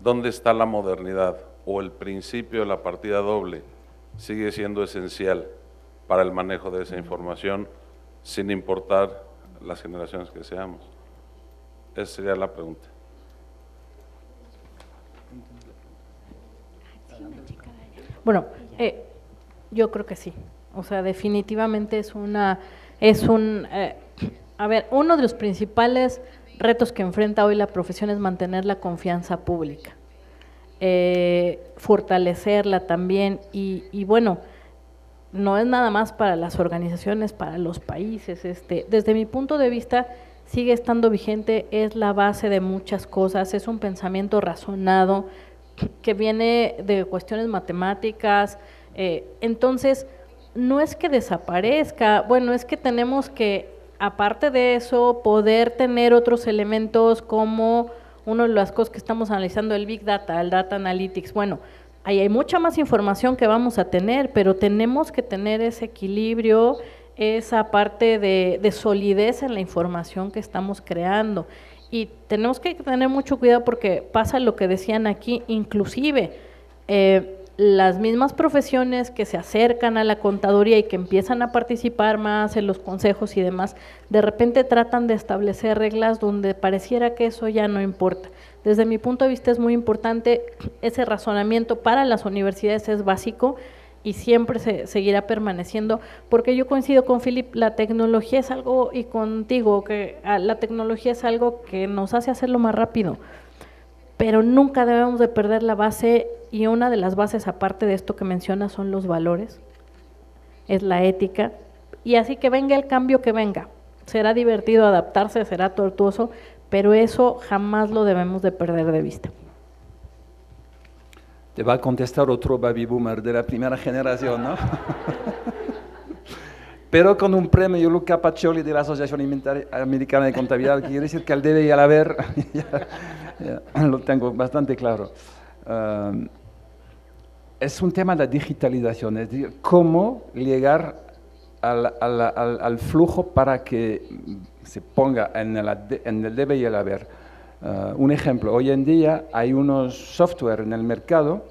¿Dónde está la modernidad o el principio de la partida doble? Sigue siendo esencial para el manejo de esa información, sin importar las generaciones que seamos. Esa sería la pregunta. Bueno, yo creo que sí. O sea, definitivamente a ver, uno de los principales retos que enfrenta hoy la profesión es mantener la confianza pública, fortalecerla también y bueno, no es nada más para las organizaciones, para los países. Desde mi punto de vista, sigue estando vigente, es la base de muchas cosas, es un pensamiento razonado que viene de cuestiones matemáticas, entonces no es que desaparezca, bueno, es que tenemos que, aparte de eso, poder tener otros elementos como una de las cosas que estamos analizando, el Big Data, el Data Analytics. Bueno, ahí hay mucha más información que vamos a tener, pero tenemos que tener ese equilibrio, esa parte de solidez en la información que estamos creando. Y tenemos que tener mucho cuidado porque pasa lo que decían aquí, inclusive las mismas profesiones que se acercan a la contaduría y que empiezan a participar más en los consejos y demás, de repente tratan de establecer reglas donde pareciera que eso ya no importa. Desde mi punto de vista es muy importante, ese razonamiento para las universidades es básico y siempre se seguirá permaneciendo, porque yo coincido con Philip, la tecnología es algo, y contigo, que la tecnología es algo que nos hace hacerlo más rápido, pero nunca debemos de perder la base, y una de las bases aparte de esto que mencionas son los valores, es la ética, y así que venga el cambio que venga, será divertido adaptarse, será tortuoso, pero eso jamás lo debemos de perder de vista. Te va a contestar otro baby boomer de la primera generación, ¿no? Pero con un premio Luca Pacioli de la Asociación Americana de Contabilidad, que quiere decir que al debe y al haber, ya lo tengo bastante claro. Es un tema de digitalización, es decir, cómo llegar al flujo para que se ponga en el debe y el haber. Un ejemplo, hoy en día hay unos software en el mercado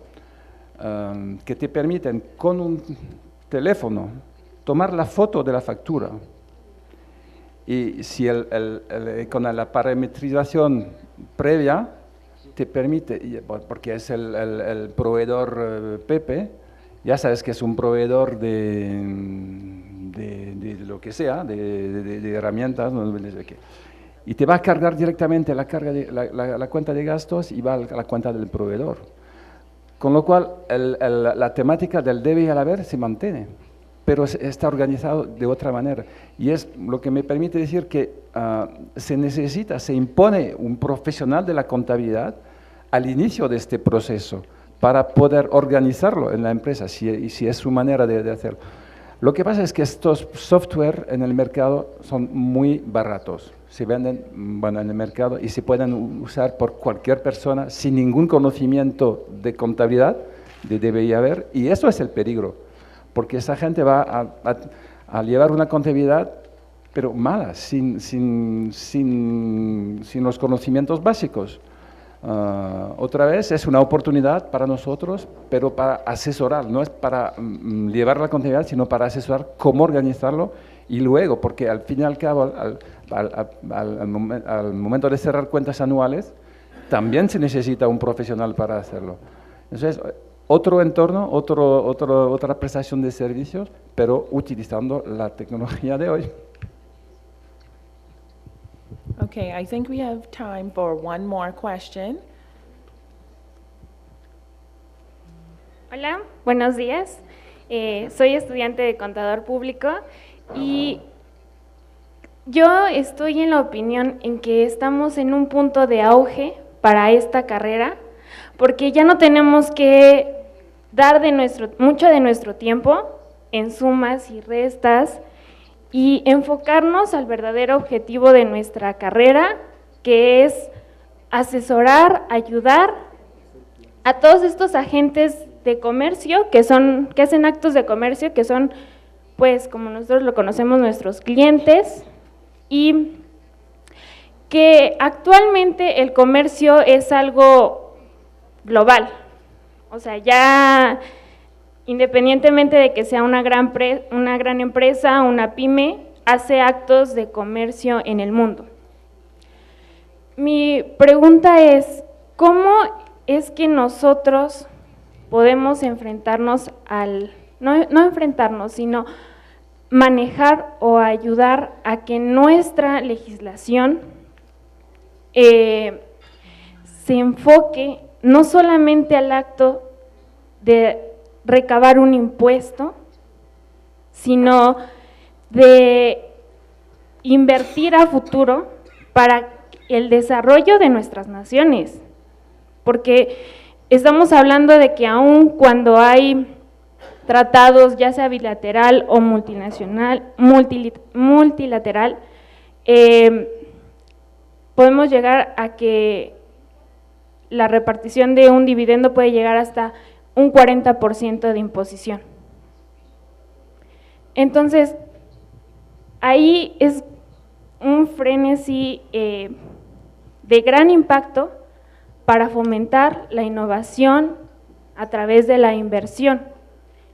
que te permiten con un teléfono tomar la foto de la factura y si con la parametrización previa te permite, porque es el proveedor Pepe, ya sabes que es un proveedor de lo que sea, de herramientas, no sé qué. Y te va a cargar directamente la cuenta de gastos y va a la cuenta del proveedor. Con lo cual, la temática del debe y el haber se mantiene, pero está organizado de otra manera. Y es lo que me permite decir que se impone un profesional de la contabilidad al inicio de este proceso para poder organizarlo en la empresa, si es su manera de hacerlo. Lo que pasa es que estos software en el mercado son muy baratos. Se venden en el mercado y se pueden usar por cualquier persona sin ningún conocimiento de contabilidad, de debe y haber, y eso es el peligro, porque esa gente va a llevar una contabilidad, pero mala, sin los conocimientos básicos. Otra vez es una oportunidad para nosotros, pero para asesorar, no es para llevar la contabilidad, sino para asesorar cómo organizarlo y luego, porque al fin y al cabo, al momento de cerrar cuentas anuales, también se necesita un profesional para hacerlo. Entonces, otro entorno, otra prestación de servicios, pero utilizando la tecnología de hoy. Okay, I think we have time for one more question. Hola, buenos días. Soy estudiante de contador público y yo estoy en la opinión en que estamos en un punto de auge para esta carrera, porque ya no tenemos que dar mucho de nuestro tiempo en sumas y restas y enfocarnos al verdadero objetivo de nuestra carrera, que es asesorar, ayudar a todos estos agentes de comercio que hacen actos de comercio, que son, pues, como nosotros lo conocemos, nuestros clientes, y que actualmente el comercio es algo global. O sea, ya independientemente de que sea una gran empresa, una pyme, hace actos de comercio en el mundo. Mi pregunta es, ¿cómo es que nosotros podemos enfrentarnos no enfrentarnos, sino manejar o ayudar a que nuestra legislación se enfoque no solamente al acto de recabar un impuesto, sino de invertir a futuro para el desarrollo de nuestras naciones? Porque estamos hablando de que aun cuando hay tratados, ya sea bilateral o multilateral, podemos llegar a que la repartición de un dividendo puede llegar hasta un 40% de imposición. Entonces, ahí es un frenesí de gran impacto para fomentar la innovación a través de la inversión.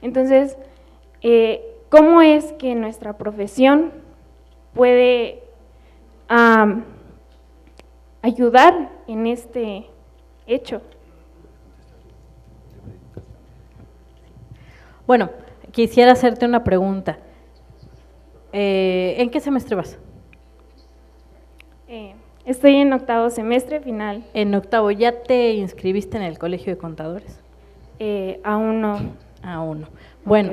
Entonces, ¿cómo es que nuestra profesión puede ayudar en este hecho? Bueno, quisiera hacerte una pregunta. ¿En qué semestre vas? Estoy en 8º semestre final. En 8º, ¿ya te inscribiste en el Colegio de Contadores? Aún no. Aún no. Bueno,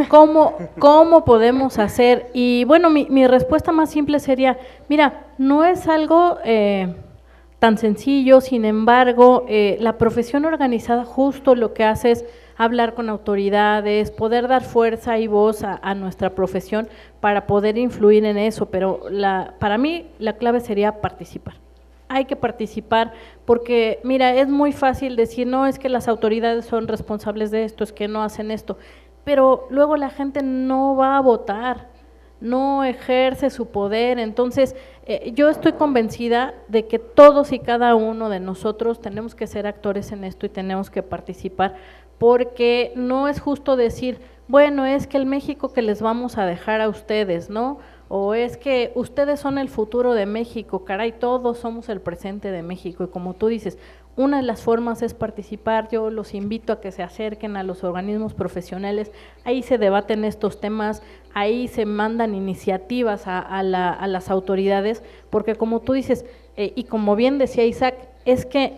¿cómo podemos hacer? Y bueno, mi respuesta más simple sería, mira, no es algo tan sencillo, sin embargo, la profesión organizada justo lo que hace es hablar con autoridades, poder dar fuerza y voz a nuestra profesión para poder influir en eso, pero para mí la clave sería participar. Hay que participar porque, mira, es muy fácil decir, no, es que las autoridades son responsables de esto, es que no hacen esto, pero luego la gente no va a votar, no ejerce su poder. Entonces, yo estoy convencida de que todos y cada uno de nosotros tenemos que ser actores en esto y tenemos que participar, porque no es justo decir, bueno, es que el México que les vamos a dejar a ustedes, ¿no? O es que ustedes son el futuro de México, caray, todos somos el presente de México. Y como tú dices, una de las formas es participar. Yo los invito a que se acerquen a los organismos profesionales, ahí se debaten estos temas, ahí se mandan iniciativas a las autoridades, porque como tú dices, y como bien decía Isaac, es que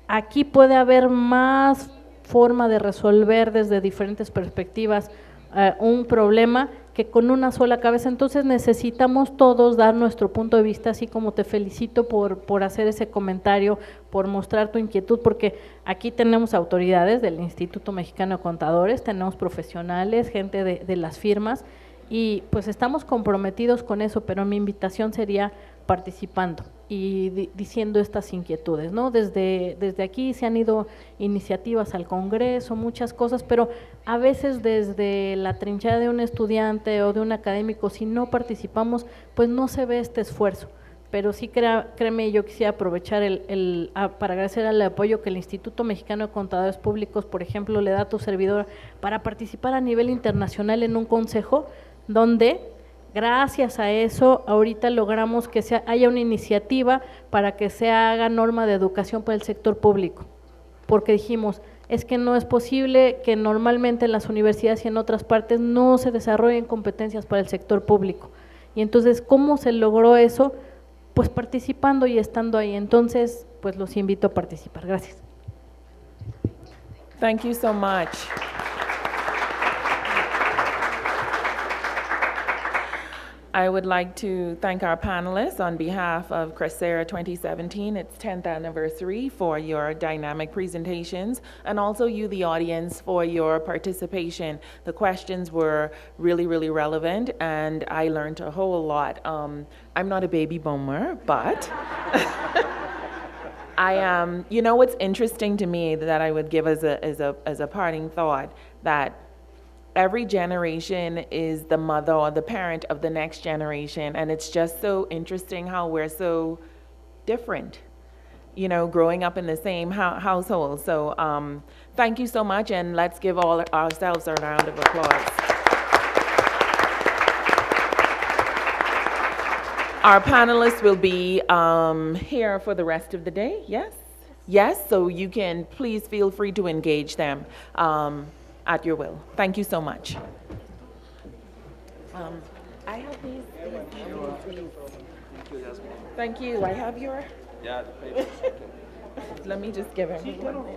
aquí puede haber más forma de resolver desde diferentes perspectivas un problema que con una sola cabeza. Entonces necesitamos todos dar nuestro punto de vista, así como te felicito por hacer ese comentario, por mostrar tu inquietud, porque aquí tenemos autoridades del Instituto Mexicano de Contadores, tenemos profesionales, gente de las firmas, y pues estamos comprometidos con eso, pero mi invitación sería participando y diciendo estas inquietudes, ¿no? Desde aquí se han ido iniciativas al Congreso, muchas cosas, pero a veces desde la trinchera de un estudiante o de un académico, si no participamos, pues no se ve este esfuerzo. Pero sí, créeme, yo quisiera aprovechar para agradecer el apoyo que el Instituto Mexicano de Contadores Públicos, por ejemplo, le da a tu servidora para participar a nivel internacional en un consejo donde, gracias a eso, ahorita logramos que haya una iniciativa para que se haga norma de educación para el sector público, porque dijimos, es que no es posible que normalmente en las universidades y en otras partes no se desarrollen competencias para el sector público. Y entonces, ¿cómo se logró eso? Pues participando y estando ahí. Entonces, pues los invito a participar. Gracias. Thank you so much. I would like to thank our panelists on behalf of Crescera 2017, its 10th anniversary, for your dynamic presentations, and also you, the audience, for your participation. The questions were really, really relevant, and I learned a whole lot. I'm not a baby boomer, but I am, you know what's interesting to me that I would give as a parting thought, that every generation is the mother or the parent of the next generation, and it's just so interesting how we're so different, you know, growing up in the same household. So thank you so much, and let's give all ourselves a round of applause. Our panelists will be here for the rest of the day, yes? Yes, so you can please feel free to engage them at your will. Thank you so much. I have these. Thank you. I have your. Ya. Let me just give everyone.